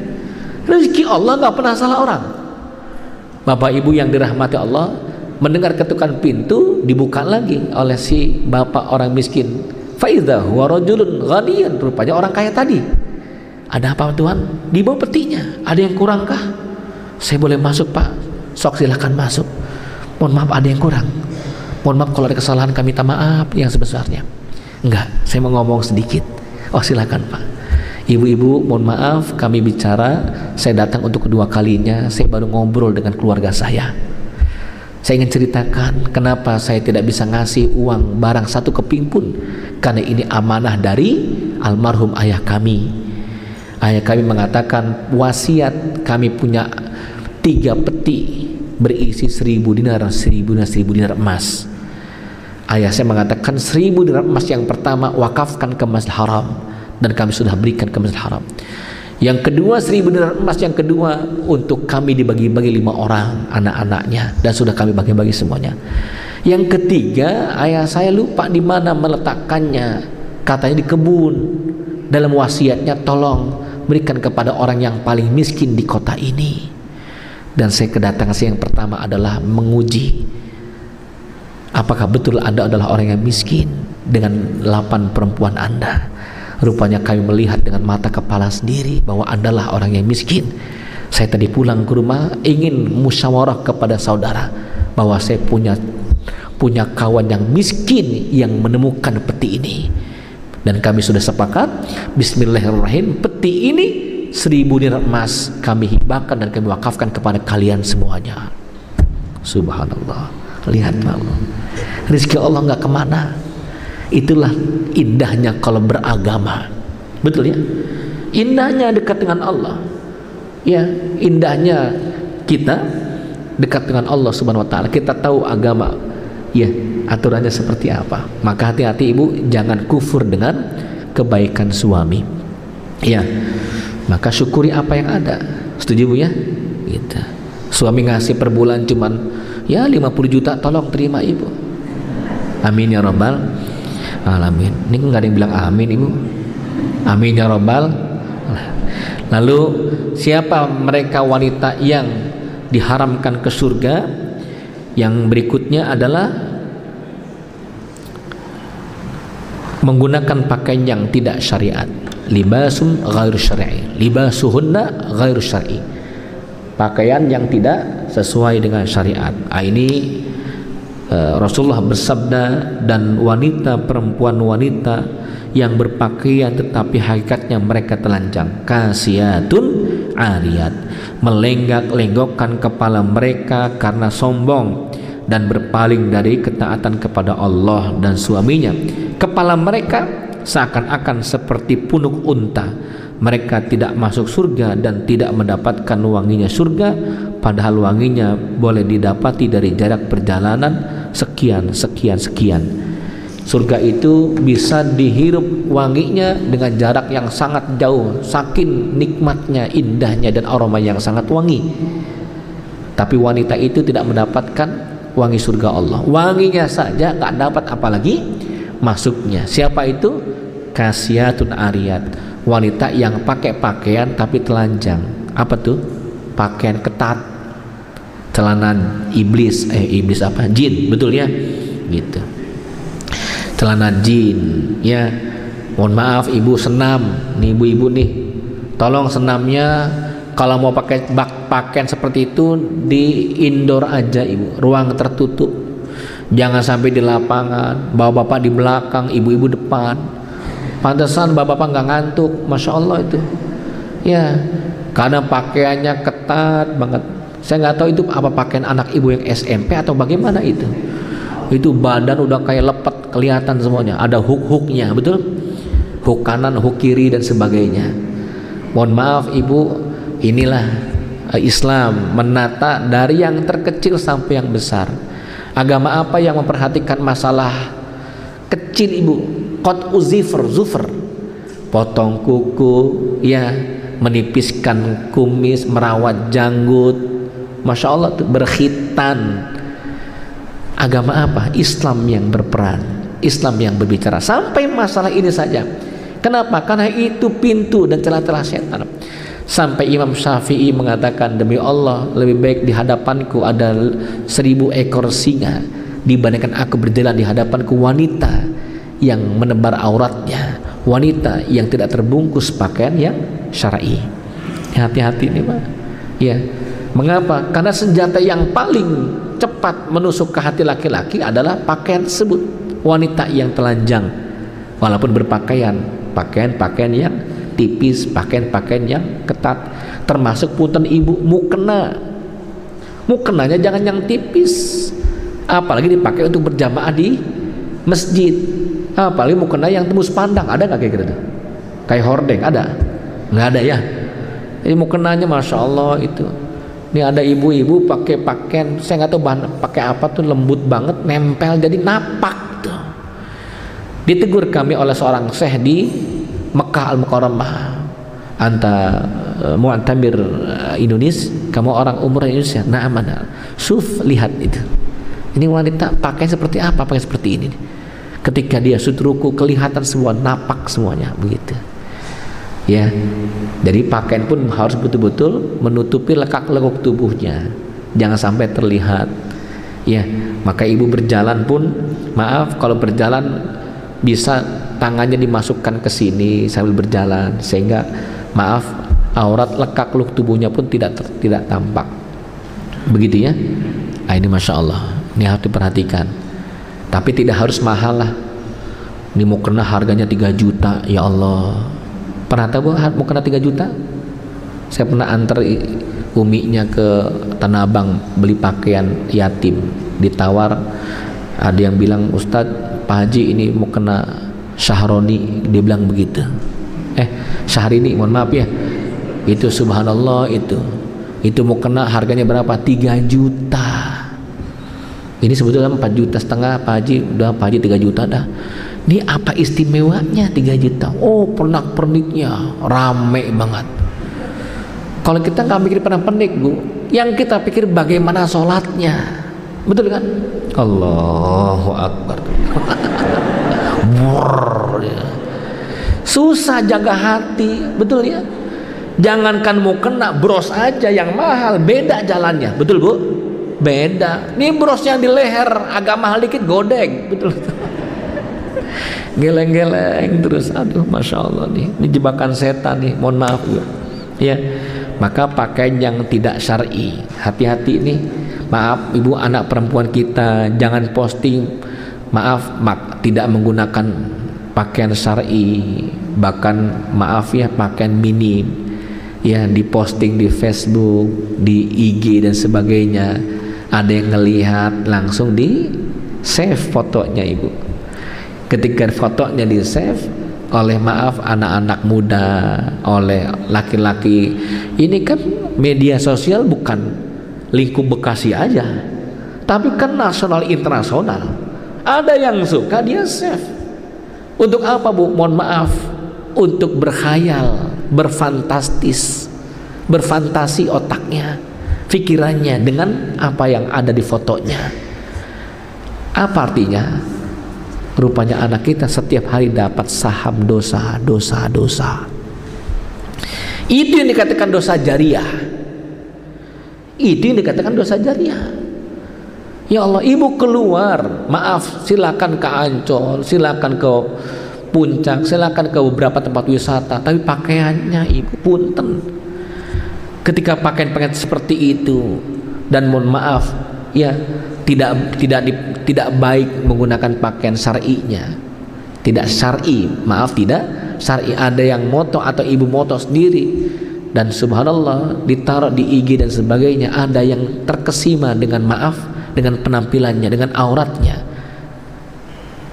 rezeki Allah nggak pernah salah orang. Bapak ibu yang dirahmati Allah, mendengar ketukan pintu, dibuka lagi oleh si bapak orang miskin. Faidha huwa rajulun ghaniyan, rupanya orang kaya tadi. Ada apa Tuhan? Di bawah petinya ada yang kurangkah? Saya boleh masuk pak? Sok silahkan masuk. Mohon maaf ada yang kurang, mohon maaf kalau ada kesalahan, kami minta maaf yang sebesarnya. Enggak, saya mau ngomong sedikit. Oh silakan pak. Ibu-ibu mohon maaf, kami bicara, saya datang untuk kedua kalinya, saya baru ngobrol dengan keluarga saya. Saya ingin ceritakan kenapa saya tidak bisa ngasih uang barang 1 keping pun, karena ini amanah dari almarhum ayah kami. Ayah kami mengatakan wasiat, kami punya 3 peti berisi 1000 dinar, 1000 dinar emas. Ayah saya mengatakan 1000 dinar emas yang pertama wakafkan ke Masjidil Haram, dan kami sudah berikan ke Masjidil Haram. Yang kedua 1000 dinar emas yang kedua untuk kami dibagi-bagi 5 orang anak-anaknya, dan sudah kami bagi-bagi semuanya. Yang ketiga ayah saya lupa di mana meletakkannya, katanya di kebun. Dalam wasiatnya tolong berikan kepada orang yang paling miskin di kota ini. Dan saya kedatangan saya yang pertama adalah menguji apakah betul Anda adalah orang yang miskin dengan 8 perempuan Anda. Rupanya kami melihat dengan mata kepala sendiri bahwa Anda lah orang yang miskin. Saya tadi pulang ke rumah ingin musyawarah kepada saudara bahwa saya punya kawan yang miskin yang menemukan peti ini. Dan kami sudah sepakat, bismillahirrahmanirrahim, peti ini 1000 dinar emas kami hibahkan dan kami wakafkan kepada kalian semuanya. Subhanallah. Lihat Allah, rezeki Allah nggak kemana. Itulah indahnya kalau beragama, betul ya? Indahnya dekat dengan Allah, ya. Indahnya kita dekat dengan Allah Subhanahu Wa Taala. Kita tahu agama, ya, aturannya seperti apa. Maka hati-hati ibu, jangan kufur dengan kebaikan suami, ya. Maka syukuri apa yang ada. Setuju bu ya? Gitu. Suami ngasih per bulan cuman ya 50 juta, tolong terima ibu. Amin ya rabbal alamin. Ini nggak ada yang bilang amin ibu. Amin ya rabbal. Lalu siapa mereka wanita yang diharamkan ke surga? Yang berikutnya adalah menggunakan pakaian yang tidak syariat. Libasum ghairu syar'i, libasuhunna ghairu syar'i. Pakaian yang tidak sesuai dengan syariat. Ini Rasulullah bersabda, dan perempuan wanita yang berpakaian tetapi hakikatnya mereka telanjang, kasiyatun ariyat, melenggak-lenggokkan kepala mereka karena sombong dan berpaling dari ketaatan kepada Allah dan suaminya. Kepala mereka seakan-akan seperti punuk unta. Mereka tidak masuk surga dan tidak mendapatkan wanginya surga, padahal wanginya boleh didapati dari jarak perjalanan sekian. Surga itu bisa dihirup wanginya dengan jarak yang sangat jauh, saking nikmatnya, indahnya, dan aroma yang sangat wangi. Tapi wanita itu tidak mendapatkan wangi surga Allah. Wanginya saja nggak dapat, apalagi masuknya. Siapa itu? Kasiyatun ariyat, wanita yang pakai pakaian tapi telanjang. Apa tuh? Pakaian ketat, celana iblis apa? Jin, betul ya? Gitu. Celana jin, ya. Mohon maaf ibu, senam nih, ibu-ibu nih, tolong senamnya kalau mau pakai pakaian seperti itu di indoor aja ibu, ruang tertutup. Jangan sampai di lapangan, bapak-bapak di belakang, ibu-ibu depan. Pantesan bapak-bapak nggak ngantuk, masya Allah itu, ya, karena pakaiannya ketat banget. Saya nggak tahu itu apa pakaian anak ibu yang SMP atau bagaimana itu. Itu badan udah kayak lepet, kelihatan semuanya. Ada hook-hooknya, betul? Hook kanan, hook kiri dan sebagainya. Mohon maaf ibu, inilah Islam menata dari yang terkecil sampai yang besar. Agama apa yang memperhatikan masalah kecil ibu? Qat'u zufr, potong kuku, ya, menipiskan kumis, merawat janggut, masya Allah tuh, berkhitan. Agama apa? Islam yang berperan, Islam yang berbicara sampai masalah ini saja. Kenapa? Karena itu pintu dan celah-celah setan. Sampai Imam Syafi'i mengatakan, demi Allah lebih baik di hadapanku ada 1000 ekor singa dibandingkan aku berjalan di hadapanku wanita yang menebar auratnya, wanita yang tidak terbungkus pakaian yang syar'i. Hati-hati nih Pak. Ya. Mengapa? Karena senjata yang paling cepat menusuk ke hati laki-laki adalah pakaian tersebut. Wanita yang telanjang walaupun berpakaian, pakaian yang tipis, pakaian yang ketat, termasuk punten ibu, mukenanya jangan yang tipis, apalagi dipakai untuk berjamaah di masjid. Apalagi mukena yang tembus pandang, ada nggak kayak gitu tuh? Kayak hordeng ada? Nggak ada ya. Jadi mukenanya masya Allah itu, Ini ada ibu-ibu pakai pakaian, saya nggak tahu bahan pakai apa tuh, lembut banget, nempel jadi napak tuh. Ditegur kami oleh seorang syekh di Mekah Al-Mukarramah, anta mu'tamir Indonesia, kamu orang umrah Indonesia. Nah, mana? Suf, lihat itu. Ini wanita pakai seperti apa? Pakai seperti ini. Ketika dia sutruku kelihatan semua, napak semuanya begitu. Ya, jadi pakaian pun harus betul-betul menutupi lekak-lekuk tubuhnya, jangan sampai terlihat. Ya, maka ibu berjalan pun, maaf kalau berjalan bisa tangannya dimasukkan ke sini sambil berjalan, sehingga maaf aurat lekak-lekuk tubuhnya pun tidak tampak. Begitu ya. Nah, ini masya Allah, ini harus diperhatikan. Tapi tidak harus mahal lah. Ini mau kena harganya 3 juta, ya Allah. Pernah tahu mau kena 3 juta? Saya pernah antar uminya ke Tanah Abang beli pakaian yatim, ditawar, ada yang bilang, Ustadz, Pak Haji ini mau kena Syahroni, dia bilang begitu. Syahrini, mohon maaf ya, itu subhanallah, itu mau kena harganya berapa? 3 juta. Ini sebetulnya 4,5 juta Pak Haji, udah Pak Haji 3 juta dah. Ini apa istimewanya 3 juta? Oh, pernak-perniknya rame banget. Kalau kita nggak mikir pernak-pernik, Bu, yang kita pikir bagaimana sholatnya, betul kan? Allahu Akbar. Susah jaga hati, betul ya? Jangankan mau kena, bros aja yang mahal, beda jalannya, betul Bu? Beda. Nih bros yang di leher agak mahal dikit, godek, betul. Geleng-geleng terus, aduh masya Allah nih, ini jebakan setan nih, mohon maaf ya. Maka pakaian yang tidak syar'i, hati-hati nih, maaf ibu anak perempuan kita, jangan posting, maaf tidak menggunakan pakaian syar'i, bahkan maaf ya pakaian minim ya, diposting di Facebook, di IG dan sebagainya, ada yang ngelihat langsung di save fotonya ibu. Ketika fotonya di save oleh maaf anak-anak muda, oleh laki-laki, ini kan media sosial bukan lingkup Bekasi aja, tapi kan nasional internasional. Ada yang suka dia save. Untuk apa Bu? Mohon maaf, untuk berkhayal, berfantasi otaknya, pikirannya dengan apa yang ada di fotonya. Apa artinya? Rupanya anak kita setiap hari dapat saham dosa. Itu yang dikatakan dosa jariah. Itu yang dikatakan dosa jariah. Ya Allah, ibu keluar, maaf, silakan ke Ancol, silakan ke Puncak, silakan ke beberapa tempat wisata, tapi pakaiannya ibu punten. Ketika pakaian seperti itu, dan mohon maaf, ya tidak baik menggunakan pakaian syar'inya, tidak syar'i, maaf tidak syar'i. Ada yang moto atau ibu moto sendiri, dan subhanallah ditaruh di IG dan sebagainya, ada yang terkesima dengan maaf dengan penampilannya, dengan auratnya.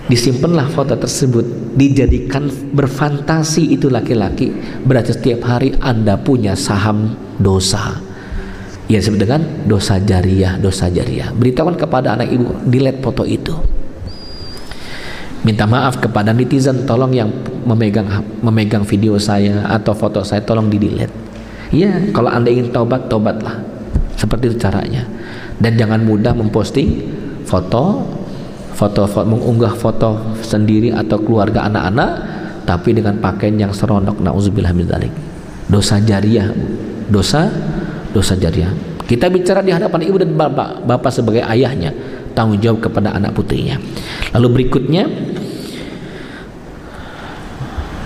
Disimpanlah foto tersebut, dijadikan berfantasi itu laki-laki, berarti setiap hari Anda punya saham dosa. Ya, disebut dengan dosa jariah. Beritahukan kepada anak ibu, delete foto itu. Minta maaf kepada netizen, tolong yang memegang video saya atau foto saya tolong di delete. Ya, kalau Anda ingin taubat, taubatlah. Seperti itu caranya. Dan jangan mudah memposting foto, mengunggah foto sendiri atau keluarga anak-anak, tapi dengan pakaian yang seronok. Nauzubillah min dzalik. Dosa jariah, dosa jariah. Kita bicara di hadapan ibu dan bapak sebagai ayahnya, tanggung jawab kepada anak putrinya. Lalu berikutnya,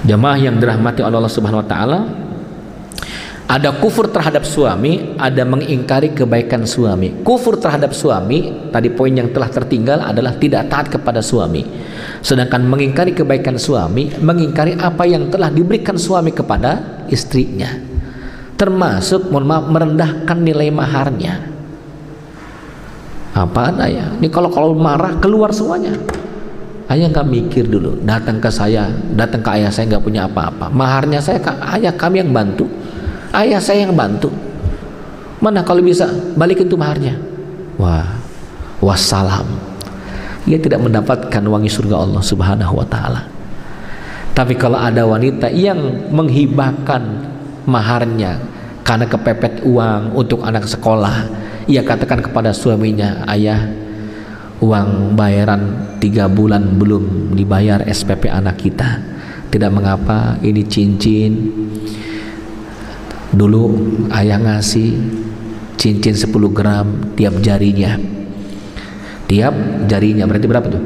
jamaah yang dirahmati oleh Allah Subhanahu wa taala, ada kufur terhadap suami, ada mengingkari kebaikan suami. Kufur terhadap suami, tadi poin yang telah tertinggal adalah tidak taat kepada suami. Sedangkan mengingkari kebaikan suami, mengingkari apa yang telah diberikan suami kepada istrinya. Termasuk, mohon maaf, merendahkan nilai maharnya. Apa ada ya? Ini kalau marah keluar semuanya. Ayah nggak mikir dulu, datang ke ayah saya nggak punya apa-apa. Maharnya ayah kami yang bantu, ayah saya yang bantu. Mana kalau bisa balikin tuh maharnya. Wah, wassalam. Ia tidak mendapatkan wangi surga Allah Subhanahu wa taala. Tapi kalau ada wanita yang menghibahkan maharnya karena kepepet uang untuk anak sekolah, ia katakan kepada suaminya, ayah, uang bayaran 3 bulan belum dibayar SPP anak kita. Tidak mengapa, ini cincin. Dulu ayah ngasih cincin 10 gram tiap jarinya. Tiap jarinya berarti berapa tuh?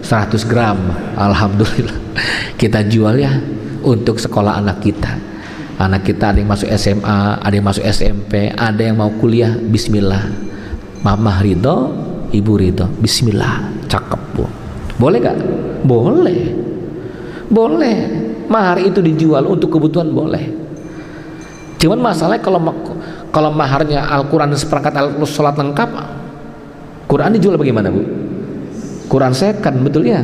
100 gram. Alhamdulillah. Kita jual ya untuk sekolah anak kita. Anak kita ada yang masuk SMA, ada yang masuk SMP, ada yang mau kuliah. Bismillah. Mama ridho, ibu ridho. Bismillah. Cakep, Bu. Boleh gak? Boleh. Boleh. Mahar itu dijual untuk kebutuhan, boleh. Cuman masalahnya kalau maharnya Al-Quran seperangkat Al-Quran sholat lengkap, Quran dijual bagaimana, Bu? Quran second, betul ya?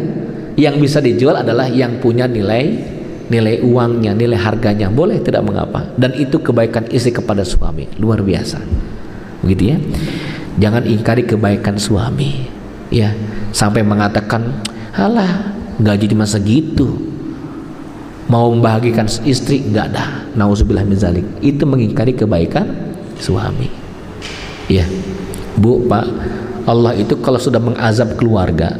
Yang bisa dijual adalah yang punya nilai uangnya, nilai harganya, boleh, tidak mengapa. Dan itu kebaikan istri kepada suami, luar biasa. Begitu ya. Jangan ingkari kebaikan suami, ya, sampai mengatakan, halah, gaji cuma segitu, mau membahagiakan istri, enggak ada. Nauzubillah min zalik. Itu mengingkari kebaikan suami. Ya, Bu, Pak, Allah itu kalau sudah mengazab keluarga,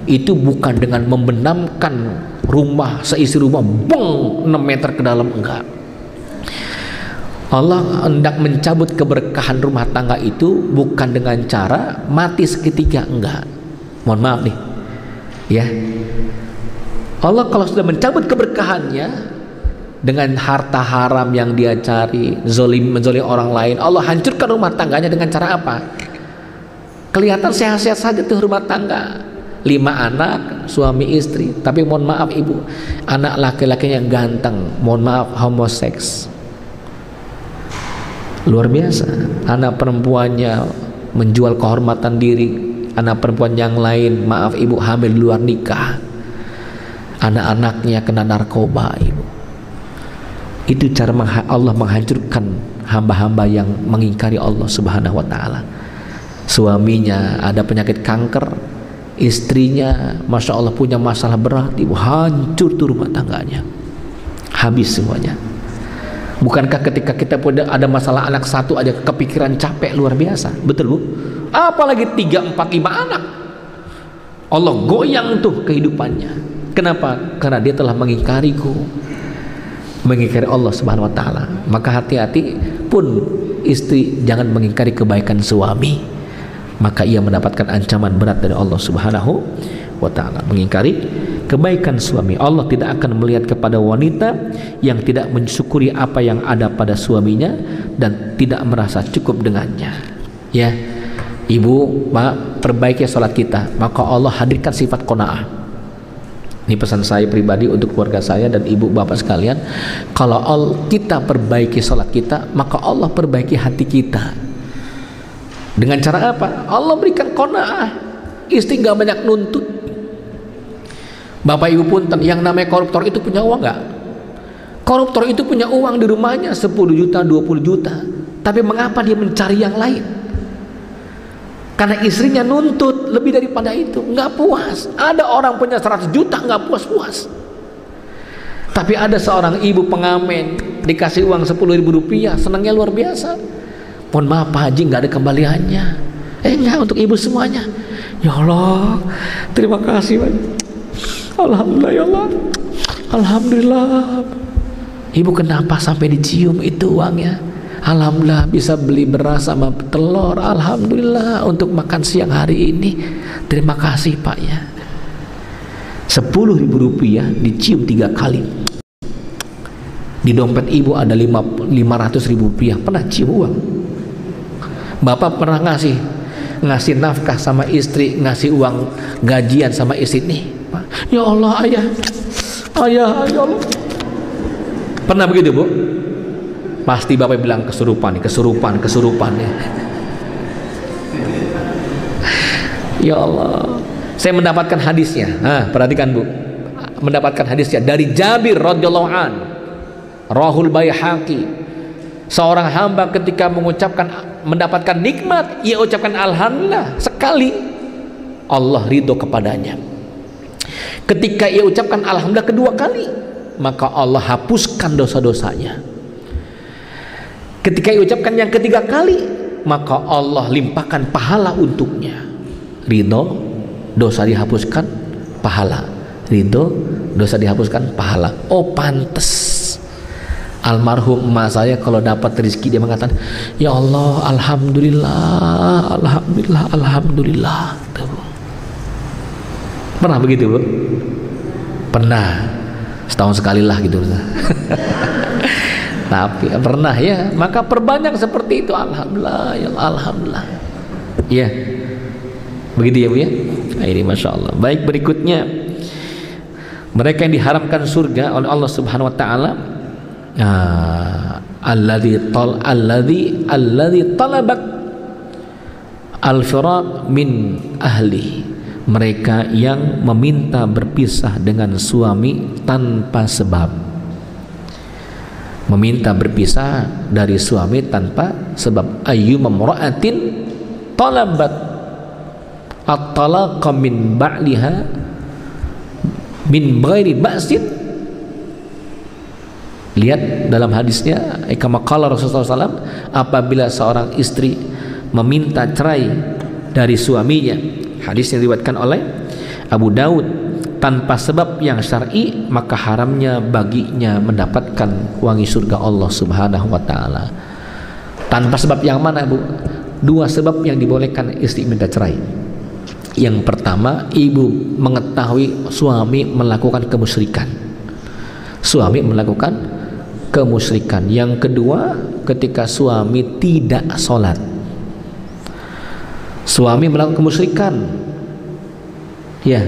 itu bukan dengan membenamkan rumah, seisi rumah bong 6 meter ke dalam, enggak. Allah hendak mencabut keberkahan rumah tangga itu bukan dengan cara mati seketika, enggak. Mohon maaf nih, ya. Allah kalau sudah mencabut keberkahannya dengan harta haram yang dia cari, menzolim orang lain, Allah hancurkan rumah tangganya dengan cara apa? Kelihatan sehat-sehat saja tuh rumah tangga, 5 anak, suami istri, tapi mohon maaf ibu, anak laki-laki yang ganteng, mohon maaf, homoseks, luar biasa. Anak perempuannya menjual kehormatan diri, anak perempuan yang lain, maaf ibu, hamil di luar nikah, anak-anaknya kena narkoba, ibu. Itu cara Allah menghancurkan hamba-hamba yang mengingkari Allah Subhanahu wa taala. Suaminya ada penyakit kanker, istrinya masya Allah punya masalah berat, ibu, hancur tuh rumah tangganya, habis semuanya. Bukankah ketika kita ada masalah anak satu aja kepikiran capek luar biasa, betul Bu? Apalagi 3, 4, 5 anak, Allah goyang tuh kehidupannya. Kenapa? Karena dia telah mengingkariku, mengingkari Allah Subhanahu wa taala. Maka hati-hati pun istri jangan mengingkari kebaikan suami, maka ia mendapatkan ancaman berat dari Allah Subhanahu wa taala. Mengingkari kebaikan suami, Allah tidak akan melihat kepada wanita yang tidak mensyukuri apa yang ada pada suaminya dan tidak merasa cukup dengannya. Ya, ibu, Pak, perbaiki salat kita, maka Allah hadirkan sifat qanaah. Ini pesan saya pribadi untuk keluarga saya dan ibu bapak sekalian. Kalau kita perbaiki salat kita, maka Allah perbaiki hati kita. Dengan cara apa? Allah berikan qanaah. Istri nggak banyak nuntut. Bapak ibu punten, yang namanya koruptor itu punya uang nggak? Koruptor itu punya uang di rumahnya 10 juta, 20 juta. Tapi mengapa dia mencari yang lain? Karena istrinya nuntut lebih daripada itu, nggak puas. Ada orang punya 100 juta nggak puas-puas. Tapi ada seorang ibu pengamen dikasih uang 10.000 rupiah, senangnya luar biasa. Mohon maaf Pak Haji, nggak ada kembaliannya. Enggak, untuk ibu semuanya. Ya Allah, terima kasih Pak. Alhamdulillah ya Allah. Alhamdulillah. Ibu kenapa sampai dicium itu uangnya? Alhamdulillah bisa beli beras sama telur. Alhamdulillah untuk makan siang hari ini. Terima kasih Pak ya. 10.000 rupiah dicium 3 kali. Di dompet ibu ada 500.000 rupiah. Pernah cium uang? Bapak pernah ngasih nafkah sama istri, ngasih uang gajian sama istri nih, Pak. Ya Allah ayah, ya Allah. Pernah begitu Bu? Pasti Bapak bilang kesurupan ya. Ya Allah, saya mendapatkan hadisnya. Perhatikan Bu, mendapatkan hadisnya dari Jabir radhiyallahu an, Rahul Baihaqi. Seorang hamba ketika mendapatkan nikmat, ia ucapkan alhamdulillah sekali, Allah ridho kepadanya. Ketika ia ucapkan alhamdulillah kedua kali, maka Allah hapuskan dosa-dosanya. Ketika ia ucapkan yang ketiga kali, maka Allah limpahkan pahala untuknya. Ridho, dosa dihapuskan, pahala. Ridho, dosa dihapuskan, pahala. Oh, pantes almarhum emak saya kalau dapat rezeki dia mengatakan, ya Allah, alhamdulillah, alhamdulillah, alhamdulillah. Pernah begitu, Bu? Pernah. Setahun sekali lah gitu. Tapi pernah ya, maka perbanyak seperti itu. Alhamdulillah, ya alhamdulillah. Ya, begitu ya, Bu ya. Nah, ini masya Allah. Baik, berikutnya, mereka yang diharamkan surga oleh Allah Subhanahu Wa Taala, alladzi talabak al-firaq min ahli, mereka yang meminta berpisah dengan suami tanpa sebab, meminta berpisah dari suami tanpa sebab. Ayyuma imra'atin talabat at-talaqa min ba'liha min ghairi ba'sin. Lihat dalam hadisnya, kama qala Rasulullah SAW, apabila seorang istri meminta cerai dari suaminya, hadis yang diriwayatkan oleh Abu Daud, tanpa sebab yang syar'i, maka haramnya baginya mendapatkan wangi surga Allah Subhanahu Wa Taala. Tanpa sebab yang mana, Bu? Dua sebab yang dibolehkan istri minta cerai. Yang pertama, ibu mengetahui suami melakukan kemusyrikan. Suami melakukan kemusyrikan. Yang kedua, ketika suami tidak sholat. Suami melakukan kemusyrikan, ya,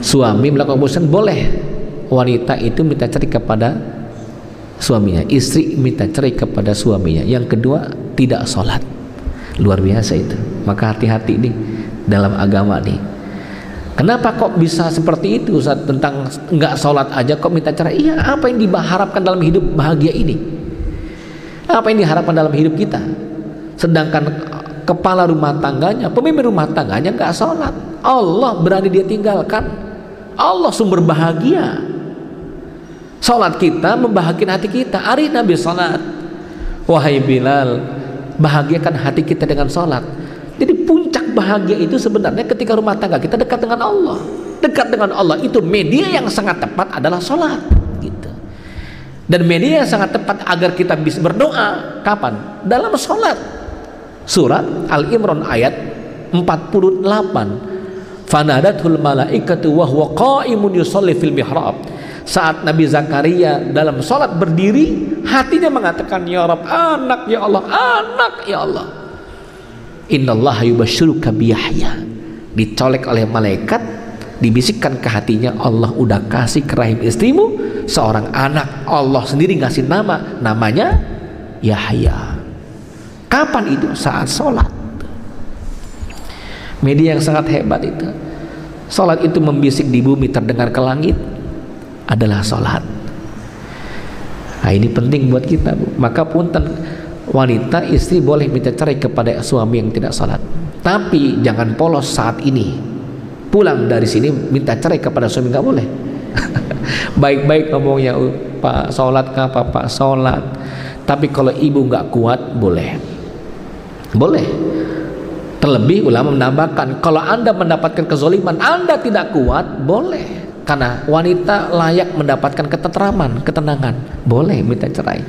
suami melakukan kemusyrikan, boleh wanita itu minta cerai kepada suaminya, istri minta cerai kepada suaminya. Yang kedua, tidak sholat. Luar biasa itu. Maka hati-hati nih dalam agama nih. Kenapa kok bisa seperti itu, Ustaz? Tentang nggak sholat aja kok minta cerai? Iya, apa yang diharapkan dalam hidup bahagia ini? Apa yang diharapkan dalam hidup kita? Sedangkan kepala rumah tangganya, pemimpin rumah tangganya nggak sholat, Allah berani dia tinggalkan. Allah sumber bahagia. Sholat kita membahagiakan hati kita. Hari Nabi sholat, wahai Bilal, bahagiakan hati kita dengan sholat. Jadi puncak bahagia itu sebenarnya ketika rumah tangga kita dekat dengan Allah. Dekat dengan Allah itu media yang sangat tepat adalah sholat, gitu. Dan media yang sangat tepat agar kita bisa berdoa kapan? Dalam sholat. Surat Al-Imran ayat 48. Fanadatul malaikatu wa huwa qa'imun yusalli fil mihrab. Saat Nabi Zakaria dalam sholat berdiri, hatinya mengatakan, ya Rabb, anak ya Allah, anak ya Allah. Innallaha yubashshiruka biyahya. Dicolek oleh malaikat, dibisikkan ke hatinya, Allah udah kasih ke rahim istrimu seorang anak. Allah sendiri ngasih nama, namanya Yahya. Kapan itu? Saat sholat. Media yang sangat hebat itu. Sholat itu membisik di bumi, terdengar ke langit, adalah sholat. Nah, ini penting buat kita, Bu. Maka punten, wanita istri boleh minta cerai kepada suami yang tidak sholat, tapi jangan polos saat ini. Pulang dari sini minta cerai kepada suami, nggak boleh. Baik-baik ngomongnya, Pak sholat kah, Pak sholat. Tapi kalau ibu nggak kuat, boleh. Boleh. Terlebih ulama menambahkan, kalau Anda mendapatkan kezoliman, Anda tidak kuat, boleh. Karena wanita layak mendapatkan ketentraman, ketenangan, boleh minta cerai.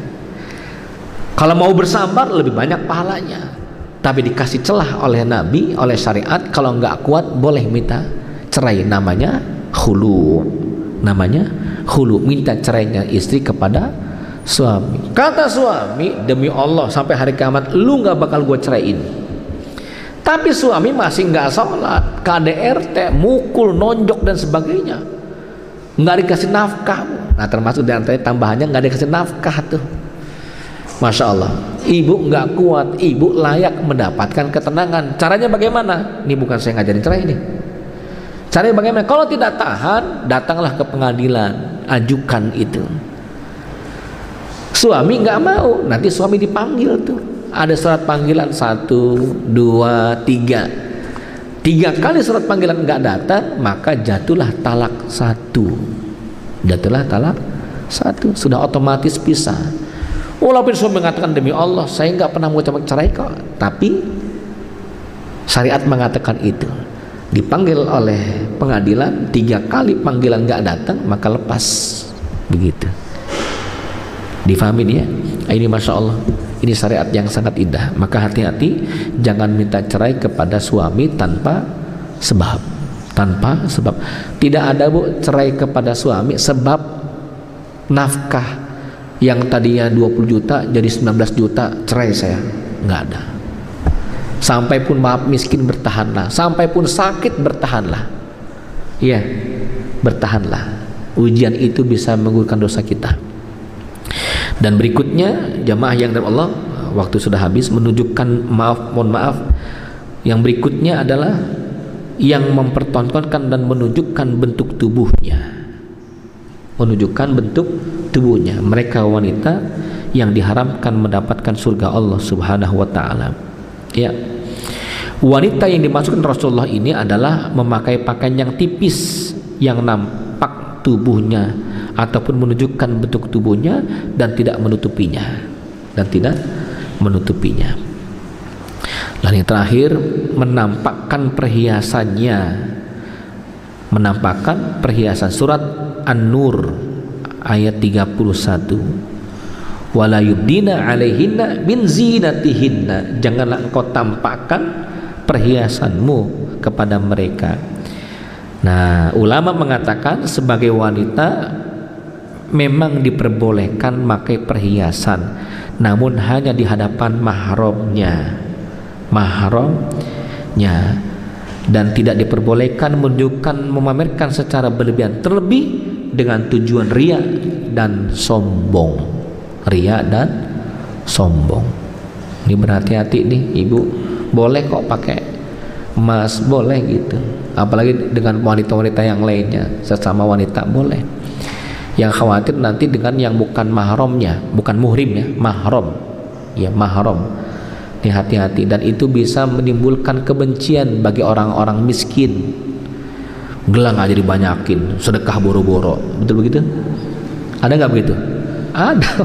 Kalau mau bersabar lebih banyak pahalanya. Tapi dikasih celah oleh Nabi, oleh syariat, kalau nggak kuat boleh minta cerai. Namanya khulu. Namanya khulu, minta cerainya istri kepada suami. Kata suami, demi Allah sampai hari kiamat lu nggak bakal gue ceraiin. Tapi suami masih nggak sholat, KDRT, mukul, nonjok dan sebagainya, nggak dikasih nafkah. Nah, termasuk di antaranya tambahannya nggak dikasih nafkah tuh. Masya Allah, ibu nggak kuat, ibu layak mendapatkan ketenangan. Caranya bagaimana? Ini bukan saya ngajarin cerai ini. Caranya bagaimana? Kalau tidak tahan, datanglah ke pengadilan, ajukan itu. Suami nggak mau, nanti suami dipanggil tuh. Ada surat panggilan 1, 2, 3. 3 kali surat panggilan nggak datang, maka jatuhlah talak 1. Jatuhlah talak 1. Sudah otomatis pisah. Walaupun suami mengatakan demi Allah saya nggak pernah mengucapkan cerai kok, tapi syariat mengatakan itu. Dipanggil oleh pengadilan 3 kali panggilan nggak datang, maka lepas. Begitu. Difahami ya? Ini Masya Allah, ini syariat yang sangat indah. Maka hati-hati, jangan minta cerai kepada suami tanpa sebab. Tanpa sebab. Tidak ada bu cerai kepada suami sebab nafkah yang tadinya 20 juta jadi 19 juta, cerai saya. Nggak ada. Sampai pun maaf miskin bertahanlah, sampai pun sakit bertahanlah. Iya, bertahanlah. Ujian itu bisa menggugurkan dosa kita. Dan berikutnya jamaah yang dari Allah, waktu sudah habis, menunjukkan mohon maaf. Yang berikutnya adalah yang mempertontonkan dan menunjukkan bentuk tubuhnya. Menunjukkan bentuk tubuhnya. Mereka wanita yang diharamkan mendapatkan surga Allah Subhanahu wa taala. Ya. Wanita yang dimasukkan Rasulullah ini adalah memakai pakaian yang tipis, yang nampak tubuhnya ataupun menunjukkan bentuk tubuhnya dan tidak menutupinya. Dan yang terakhir, menampakkan perhiasannya. Menampakkan perhiasan. Surat An-Nur ayat 31. Wala yubdina alaihinna min zinatihinna. Janganlah engkau tampakkan perhiasanmu kepada mereka. Nah, ulama mengatakan sebagai wanita memang diperbolehkan memakai perhiasan, namun hanya di hadapan mahramnya, dan tidak diperbolehkan menunjukkan, memamerkan secara berlebihan, terlebih dengan tujuan riya dan sombong. Ini berhati-hati nih ibu. Boleh kok pakai emas, boleh gitu, apalagi dengan wanita-wanita yang lainnya, sesama wanita boleh. Yang khawatir nanti dengan yang bukan mahramnya, bukan muhrim ya, mahram. Ini hati-hati, dan itu bisa menimbulkan kebencian bagi orang-orang miskin. Gelang aja dibanyakin, sedekah boro-boro, betul begitu? Ada nggak begitu? Ada.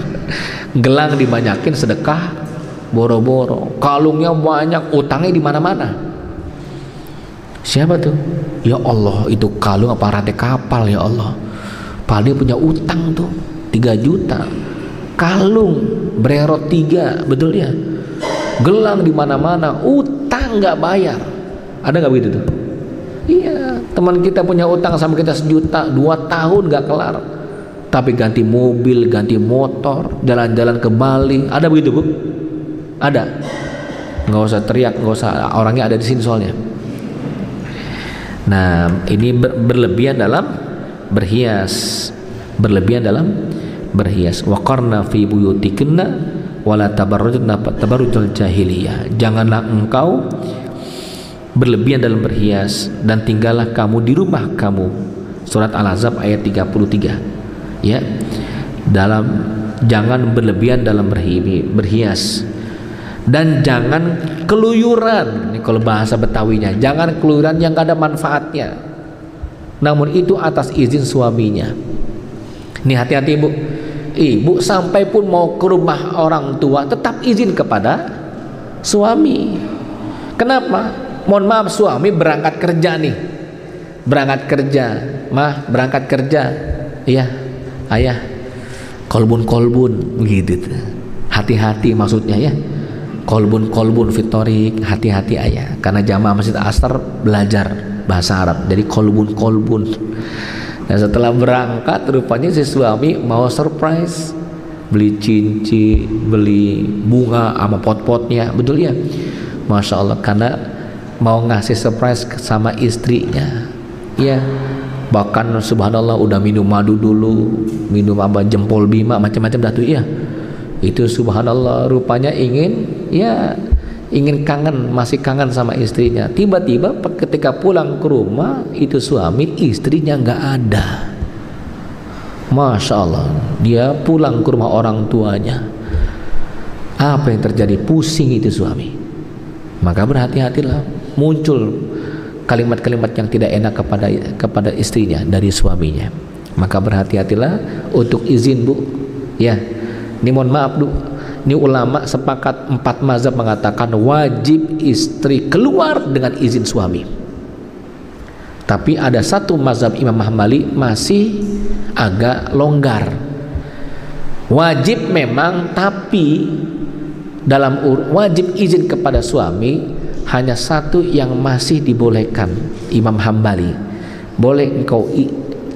Gelang dibanyakin, sedekah boro-boro, kalungnya banyak, utangnya di mana-mana. Siapa tuh? Ya Allah, itu kalung apa rantai kapal ya Allah? Padahal dia punya utang tuh 3 juta. Kalung bererot 3, betul ya? Gelang di mana-mana, utang nggak bayar. Ada nggak begitu tuh? Iya, teman kita punya utang sama kita 1 juta, 2 tahun nggak kelar. Tapi ganti mobil, ganti motor, jalan-jalan ke Bali. Ada begitu bu? Ada. Nggak usah teriak, nggak usah, orangnya ada di sini soalnya. Nah, ini berlebihan dalam berhias, waqarna fi buyutikunna wala tabarrujul jahiliyah. Janganlah engkau berlebihan dalam berhias dan tinggallah kamu di rumah kamu. Surat Al-Ahzab ayat 33. Ya. Jangan berlebihan dalam berhias. Dan jangan keluyuran. Ini kalau bahasa Betawinya, jangan keluyuran yang gak ada manfaatnya. Namun itu atas izin suaminya. Ini hati-hati ibu. Ibu sampai pun mau ke rumah orang tua tetap izin kepada suami. Kenapa? Mohon maaf, suami berangkat kerja nih. Berangkat kerja. Mah, berangkat kerja. Iya, ayah. Kolbun gitu. Hati-hati maksudnya ya. Kolbun fitorik, hati-hati ayah. Karena jamaah Masjid Asar belajar bahasa Arab, jadi kolbun. Nah setelah berangkat rupanya si suami mau surprise, beli cincin, beli bunga sama pot-potnya, betul ya? Masya Allah, karena mau ngasih surprise sama istrinya, ya. Bahkan subhanallah udah minum madu dulu, minum apa jempol bima, macam-macam dah tuh ya. Itu subhanallah, rupanya ingin kangen, masih kangen sama istrinya. Tiba-tiba ketika pulang ke rumah, itu suami, istrinya nggak ada. Masya Allah, dia pulang ke rumah orang tuanya. Apa yang terjadi? Pusing itu suami. Maka berhati-hatilah muncul kalimat-kalimat yang tidak enak kepada istrinya dari suaminya. Maka berhati-hatilah untuk izin, Bu. Ya, ini mohon maaf, Bu. Ini ulama sepakat 4 mazhab mengatakan wajib istri keluar dengan izin suami. Tapi ada satu mazhab Imam Hambali masih agak longgar. Wajib memang, tapi dalam wajib izin kepada suami hanya satu yang masih dibolehkan Imam Hambali. Boleh engkau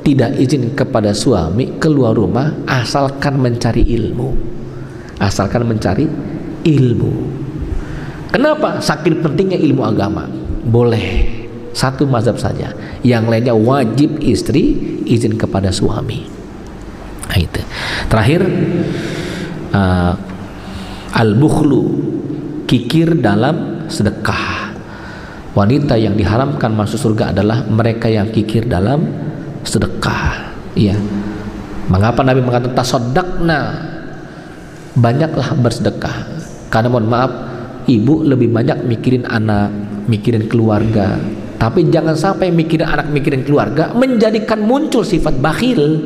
tidak izin kepada suami keluar rumah asalkan mencari ilmu. Asalkan mencari ilmu. Kenapa? Saking pentingnya ilmu agama. Boleh. Satu mazhab saja. Yang lainnya wajib istri izin kepada suami. Nah, itu. Terakhir, al-bukhlu, kikir dalam sedekah. Wanita yang diharamkan masuk surga adalah mereka yang kikir dalam sedekah. Iya. Mengapa Nabi mengatakan tasaddaqna, banyaklah bersedekah? Karena mohon maaf, ibu lebih banyak mikirin anak, mikirin keluarga. Tapi jangan sampai mikirin anak, mikirin keluarga menjadikan muncul sifat bakhil,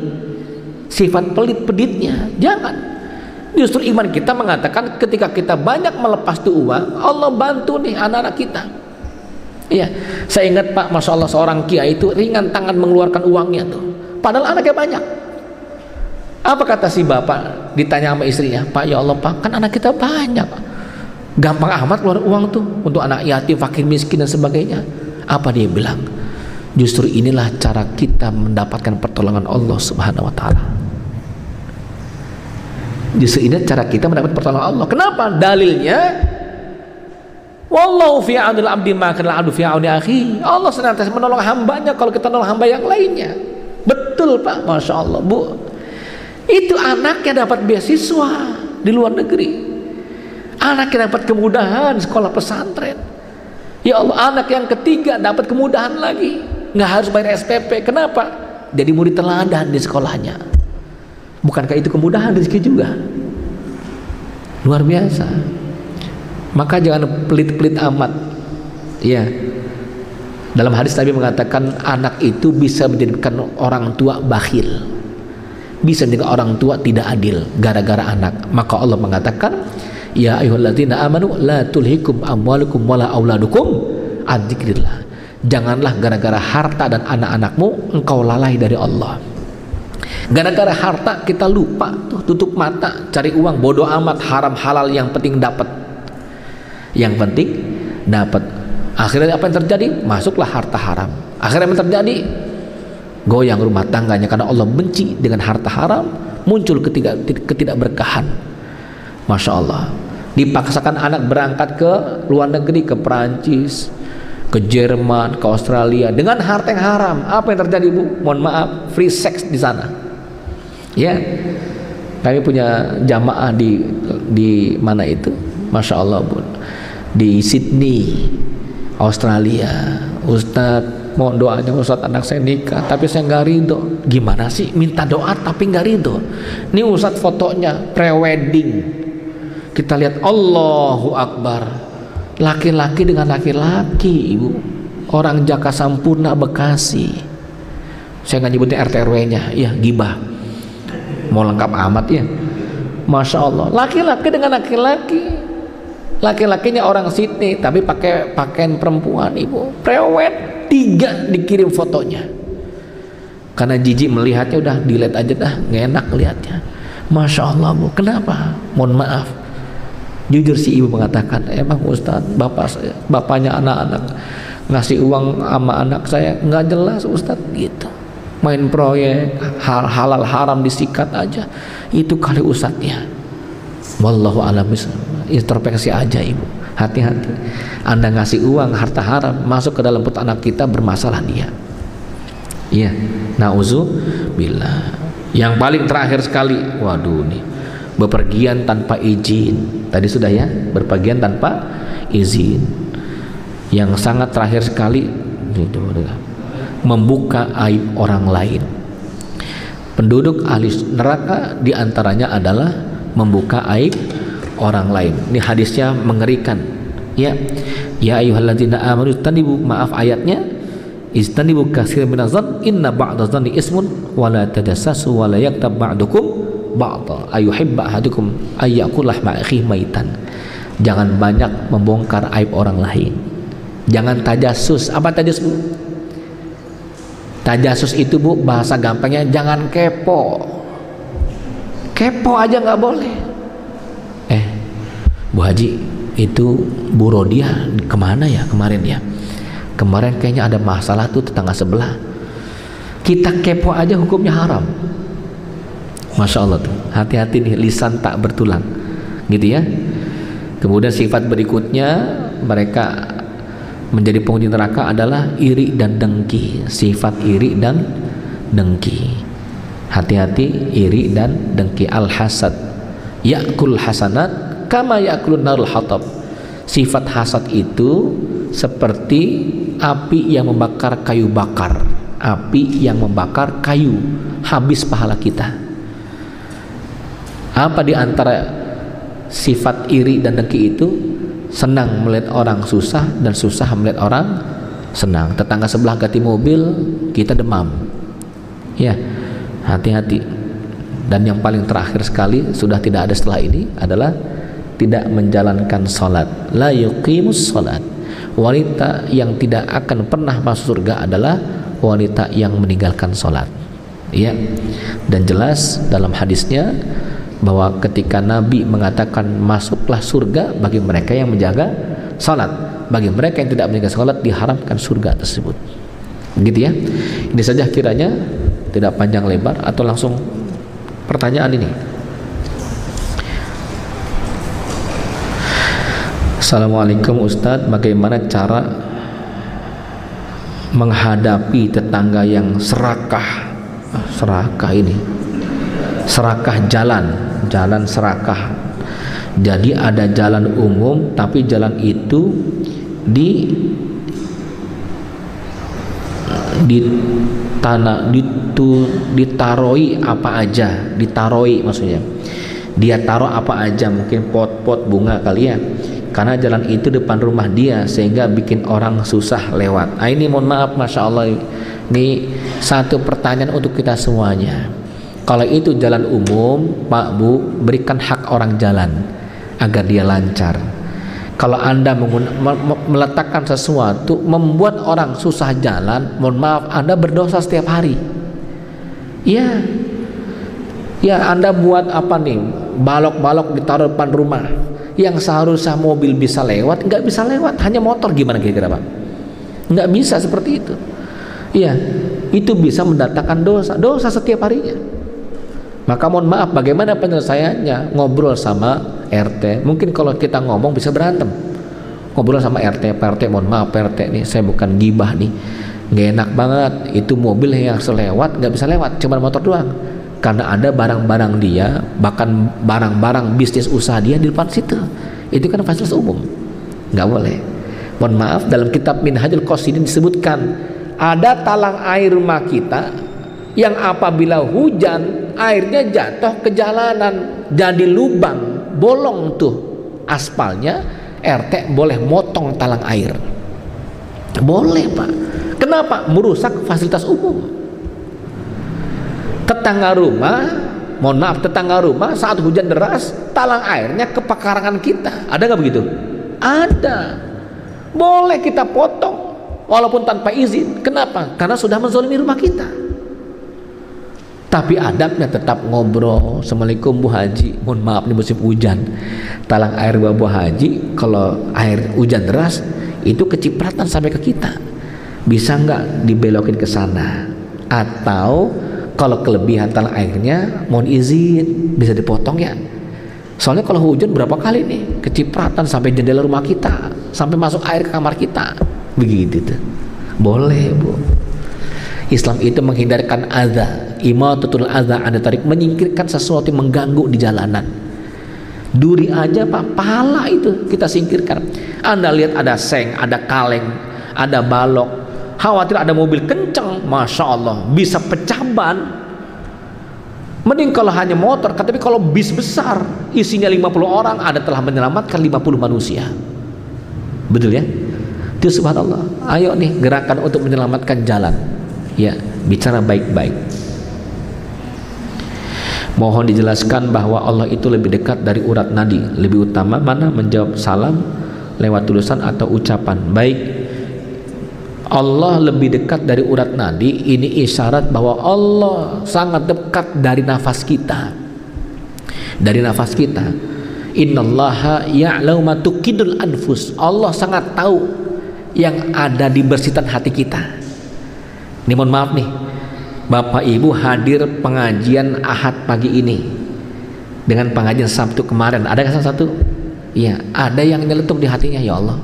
sifat pelit-pelitnya. Jangan. Justru iman kita mengatakan ketika kita banyak melepas tuh uang, Allah bantu nih anak-anak kita. Iya, saya ingat Pak, Masya Allah, seorang kiai itu ringan tangan mengeluarkan uangnya tuh, padahal anaknya banyak. Apa kata si bapak ditanya sama istrinya? Pak, ya Allah Pak, kan anak kita banyak, gampang amat keluar uang tuh untuk anak yatim, fakir, miskin dan sebagainya. Apa dia bilang? Justru inilah cara kita mendapatkan pertolongan Allah Subhanahu wa Ta'ala. Justru ini cara kita mendapat pertolongan Allah. Kenapa? Dalilnya, wallahu fi aunil abdi ma kana abdu fi auni akhi. Allah senantiasa menolong hambanya kalau kita nolong hamba yang lainnya. Betul Pak, Masya Allah, Bu. Itu anaknya dapat beasiswa di luar negeri, anaknya dapat kemudahan sekolah pesantren. Ya Allah, anak yang ketiga dapat kemudahan lagi, nggak harus bayar SPP. Kenapa? Jadi murid teladan di sekolahnya. Bukankah itu kemudahan rezeki juga? Luar biasa. Maka jangan pelit-pelit amat. Ya. Dalam hadis Nabi mengatakan anak itu bisa menjadikan orang tua bakhil, bisa menjadikan orang tua tidak adil gara-gara anak. Maka Allah mengatakan, ya ayyuhalladzina amanu la tulhikum amwalukum wala auladukum an dzikrillah. Janganlah gara-gara harta dan anak-anakmu engkau lalai dari Allah. Gara-gara harta kita lupa tuh, tutup mata cari uang, bodoh amat, haram halal, yang penting dapat. Yang penting dapat. Akhirnya apa yang terjadi? Masuklah harta haram. Akhirnya apa yang terjadi? Goyang rumah tangganya karena Allah benci dengan harta haram, muncul ketidakberkahan. Masya Allah. Dipaksakan anak berangkat ke luar negeri, ke Perancis, ke Jerman, ke Australia dengan harta yang haram. Apa yang terjadi, Bu? Mohon maaf, free sex di sana. Ya, kami punya jamaah di mana itu, Masya Allah, Bu, di Sydney, Australia. Ustadz, mohon doanya Ustadz, anak saya nikah tapi saya nggak ridho. Gimana sih minta doa tapi nggak ridho? Ini Ustadz fotonya pre-wedding, kita lihat Allahu Akbar, laki-laki dengan laki-laki, Ibu, orang Jaka Sampurna Bekasi. Saya nggak nyebutin RT RW-nya, ya gibah, mau lengkap amat ya. Masya Allah, laki-laki dengan laki-laki, laki-lakinya orang Sydney tapi pakai pakaian perempuan, Ibu, prewed, 3 dikirim fotonya. Karena jijik melihatnya, udah delete aja dah, nggak enak lihatnya. Masya Allah, Bu. Kenapa? Mohon maaf, jujur si ibu mengatakan, emang Ustadz, bapaknya anak-anak ngasih uang sama anak saya nggak jelas Ustadz, gitu, main proyek, halal haram disikat aja, itu kali Ustadznya. Wallahu a'lam bishawab. Introspeksi aja, Ibu, hati-hati. Anda ngasih uang harta haram masuk ke dalam perut anak kita, bermasalah dia. Iya, nauzubillah. Yang paling terakhir sekali, waduh nih, bepergian tanpa izin. Tadi sudah ya, berpergian tanpa izin. Yang sangat terakhir sekali, membuka aib orang lain. Penduduk ahli neraka diantaranya adalah membuka aib orang lain. Ini hadisnya mengerikan. Ya, ya ayyuhalladzina amanu tanibu, maaf ayatnya, istanibu katsiran minadh-dhann inna ba'dadh-dhanni ismun wa la tajassasu wa la yaktab ba'dukum ba'dha ayuhibba ahadukum ayyakul lahma akhihi maitan. Jangan banyak membongkar aib orang lain. Jangan tajassus. Apa tajassus, Bu? Tajassus itu, Bu, bahasa gampangnya jangan kepo. Kepo aja nggak boleh. Bu Haji, itu Bu Rodia kemana ya kemarin ya? Kemarin kayaknya ada masalah tuh tetangga sebelah. Kita kepo aja hukumnya haram. Masya Allah tuh, hati-hati nih, lisan tak bertulang, gitu ya. Kemudian sifat berikutnya mereka menjadi penghuni neraka adalah iri dan dengki. Sifat iri dan dengki. Hati-hati iri dan dengki. Al-hasad ya'kul hasanat kama ya'kulun narul hatab. Sifat hasad itu seperti api yang membakar kayu bakar. Api yang membakar kayu, habis pahala kita. Apa di antara sifat iri dan dengki itu? Senang melihat orang susah dan susah melihat orang senang. Tetangga sebelah ganti mobil, kita demam. Ya, hati-hati. Dan yang paling terakhir sekali, sudah tidak ada setelah ini, adalah tidak menjalankan sholat. La yuqimus sholat. Wanita yang tidak akan pernah masuk surga adalah wanita yang meninggalkan sholat. Ya. Dan jelas dalam hadisnya bahwa ketika Nabi mengatakan masuklah surga bagi mereka yang menjaga salat, bagi mereka yang tidak menjaga salat diharamkan surga tersebut. Begitu ya. Ini saja kiranya, tidak panjang lebar, atau langsung pertanyaan ini. Assalamualaikum Ustadz, bagaimana cara menghadapi tetangga yang serakah ini, serakah jalan serakah. Jadi ada jalan umum, tapi jalan itu ditaroi apa aja, ditaroi maksudnya. Dia taruh apa aja, mungkin pot-pot bunga kali ya. Karena jalan itu depan rumah dia, sehingga bikin orang susah lewat. Nah, ini mohon maaf, Masya Allah, ini satu pertanyaan untuk kita semuanya. Kalau itu jalan umum, Pak Bu, berikan hak orang jalan agar dia lancar. Kalau Anda meletakkan sesuatu membuat orang susah jalan, mohon maaf, Anda berdosa setiap hari. Ya, Anda buat apa nih? Balok-balok ditaruh depan rumah, yang seharusnya mobil bisa lewat, nggak bisa lewat, hanya motor. Gimana kira-kira, Pak? Nggak bisa seperti itu. Iya, itu bisa mendatangkan dosa setiap harinya. Maka mohon maaf, bagaimana penyelesaiannya? Ngobrol sama RT. Mungkin kalau kita ngomong bisa berantem. Ngobrol sama RT, Pak RT, mohon maaf Pak RT, nih saya bukan gibah nih, nggak enak banget, itu mobil yang selewat nggak bisa lewat, cuma motor doang. Karena ada barang-barang dia, bahkan barang-barang bisnis usaha dia di depan situ. Itu kan fasilitas umum, nggak boleh. Mohon maaf, dalam kitab Minhajul Qasidin disebutkan ada talang air rumah kita yang apabila hujan airnya jatuh ke jalanan, jadi lubang, bolong tuh aspalnya, RT boleh motong talang air. Boleh, Pak. Kenapa? Merusak fasilitas umum. Tetangga rumah, mohon maaf, tetangga rumah saat hujan deras, talang airnya ke pekarangan kita. Ada nggak begitu? Ada. Boleh kita potong walaupun tanpa izin. Kenapa? Karena sudah menzalimi rumah kita. Tapi adabnya tetap ngobrol. Assalamualaikum Bu Haji, mohon maaf nih musim hujan, talang air Bu Haji kalau air hujan deras itu kecipratan sampai ke kita, bisa nggak dibelokin ke sana? Atau kalau kelebihan talang airnya mohon izin bisa dipotong ya. Soalnya kalau hujan berapa kali nih kecipratan sampai jendela rumah kita, sampai masuk air ke kamar kita, begitu tuh. Boleh, Bu. Islam itu menghindarkan adza, imatatul adza an tariq, menyingkirkan sesuatu yang mengganggu di jalanan. Duri aja Pak, pala itu kita singkirkan. Anda lihat ada seng, ada kaleng, ada balok, khawatir ada mobil kenceng, Masya Allah bisa pecah ban. Mending kalau hanya motor, tapi kalau bis besar isinya 50 orang, ada telah menyelamatkan 50 manusia. Betul ya? Itu subhanallah. Ayo nih gerakan untuk menyelamatkan jalan. Ya, bicara baik-baik. Mohon dijelaskan bahwa Allah itu lebih dekat dari urat nadi. Lebih utama mana menjawab salam lewat tulisan atau ucapan? Baik, Allah lebih dekat dari urat nadi. Ini isyarat bahwa Allah sangat dekat dari nafas kita. Dari nafas kita. Innallaha ya'lamu ma tuqidul anfus. Allah sangat tahu yang ada di bersitan hati kita. Ini mohon maaf nih, Bapak Ibu hadir pengajian Ahad pagi ini dengan pengajian Sabtu kemarin. Ada kan satu? Iya, ada yang nyeletuk di hatinya, ya Allah.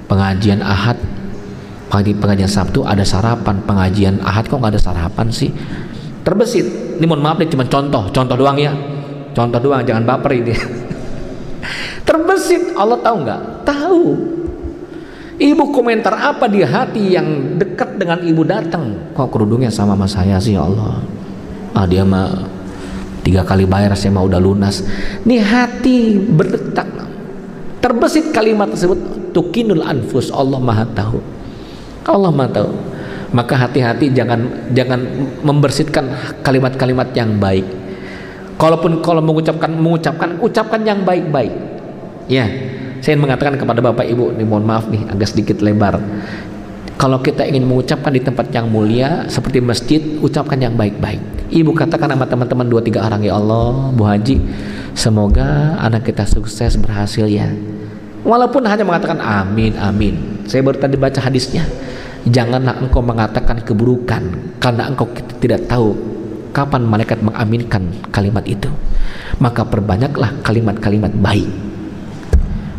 Pengajian Ahad, pengajian Sabtu ada sarapan, pengajian Ahad kok nggak ada sarapan sih? Terbesit. Ini mohon maaf nih, cuma contoh doang ya. Contoh doang, jangan baper ini. Terbesit. Allah tahu nggak? Tahu. Ibu komentar apa di hati yang dekat dengan ibu datang? Kok kerudungnya sama saya sih, ya Allah? Dia mah 3 kali bayar, saya mah udah lunas. Nih hati berdetak. Terbesit kalimat tersebut. Tukinul anfus. Allah maha tahu. Allah maha tahu. Maka hati-hati jangan membersihkan kalimat-kalimat yang baik. Kalau mengucapkan yang baik-baik. Ya. Saya ingin mengatakan kepada Bapak Ibu, nih mohon maaf nih agak sedikit lebar. Kalau kita ingin mengucapkan di tempat yang mulia seperti masjid, ucapkan yang baik-baik. Ibu katakan sama teman-teman 2-3 orang, ya Allah, Bu Haji, semoga anak kita sukses berhasil ya. Walaupun hanya mengatakan amin, amin. Saya baru tadi baca hadisnya. Janganlah engkau mengatakan keburukan, karena engkau tidak tahu kapan malaikat mengaminkan kalimat itu. Maka perbanyaklah kalimat-kalimat baik.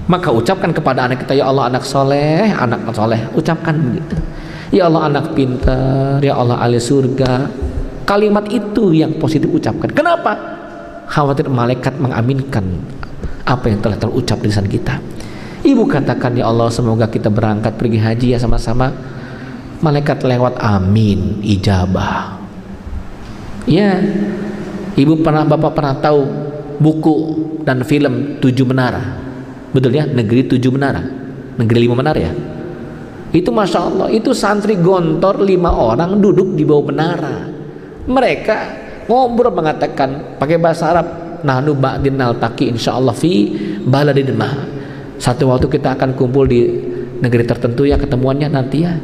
Maka ucapkan kepada anak kita, ya Allah anak soleh, ucapkan begitu. Ya Allah anak pintar, ya Allah ahli surga. Kalimat itu yang positif ucapkan. Kenapa? Khawatir malaikat mengaminkan apa yang telah terucap di lisan kita. Ibu katakan, ya Allah semoga kita berangkat pergi haji ya sama-sama. Malaikat lewat, amin, ijabah. Ya, Bapak pernah tahu buku dan film 7 Menara? Betul ya, negeri 7 menara, negeri 5 menara ya. Itu masya Allah, itu santri gontor 5 orang duduk di bawah menara. Mereka ngobrol mengatakan pakai bahasa Arab, nahnu ba'din naltaqi insyaallah fi baladin ma. Satu waktu kita akan kumpul di negeri tertentu ya, ketemuannya nanti ya.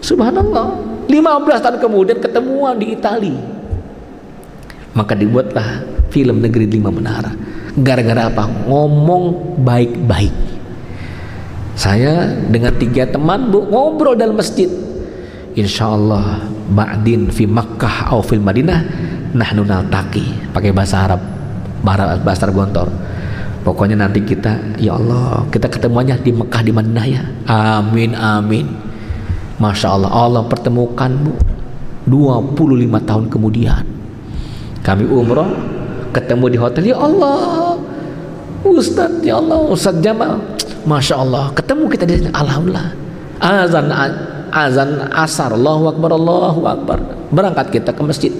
Subhanallah, 15 tahun kemudian ketemuan di Itali. Maka dibuatlah film negeri 5 menara. Gara-gara apa? Ngomong baik-baik. Saya dengan 3 teman ngobrol dalam masjid. Insyaallah ba'din fi Makkah atau fil Madinah nahnu naltaqi, pakai bahasa Arab, bahasa Gontor. Pokoknya nanti kita, ya Allah, kita ketemuannya di Mekah, di Madinah ya. Amin, amin. Masya Allah, Allah pertemukan 25 tahun kemudian. Kami umroh, ketemu di hotel, ya Allah Ustadz, ya Allah Ustadz Jamal, Masya Allah, ketemu kita di sini, alhamdulillah. Azan asar, Allahu Akbar, berangkat kita ke masjid.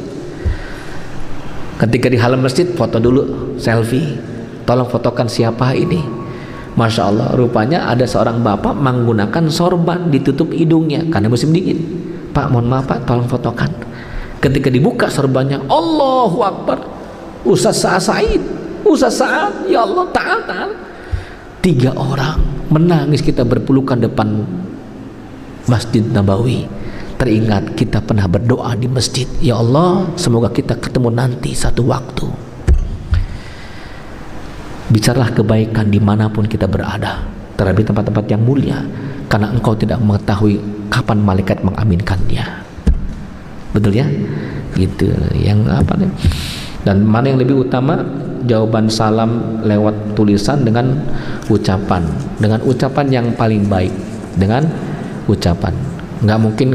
Ketika di halaman masjid, foto dulu, selfie, tolong fotokan siapa ini. Masya Allah, rupanya ada seorang bapak menggunakan sorban ditutup hidungnya karena musim dingin. Pak, mohon maaf Pak, tolong fotokan. Ketika dibuka sorbannya, Allahu Akbar, Ustaz Sa'id, Ustaz Sa'ad, ya Allah, ta'al. 3 orang menangis, kita berpelukan depan Masjid Nabawi. Teringat kita pernah berdoa di masjid, ya Allah semoga kita ketemu nanti satu waktu. Bicaralah kebaikan dimanapun kita berada, terlebih tempat-tempat yang mulia, karena engkau tidak mengetahui kapan malaikat mengaminkannya. Betul ya? Gitu. Yang apa nih? Dan mana yang lebih utama, jawaban salam lewat tulisan dengan ucapan yang paling baik, dengan ucapan. Nggak mungkin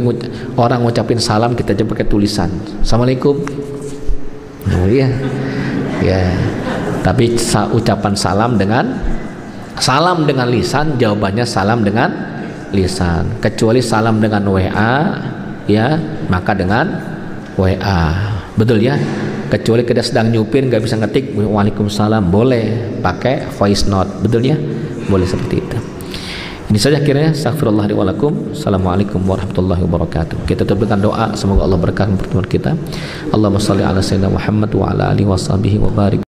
orang ngucapin salam kita aja pakai tulisan, Assalamualaikum. Oh iya ya, tapi ucapan salam dengan lisan, jawabannya salam dengan lisan. Kecuali salam dengan WA ya, maka dengan WA. Betul ya? Kecuali kita sedang nyupir nggak bisa ngetik waalaikumsalam, boleh pakai voice note, betulnya boleh seperti itu. Ini saja akhirnya. Astaghfirullah li wa lakum. Assalamualaikum warahmatullahi wabarakatuh. Kita tutup dengan doa, semoga Allah berkah pertemuan kita. Allahumma shalli ala sayyidina Muhammad wa ala alihi wa sahbihi wa barik.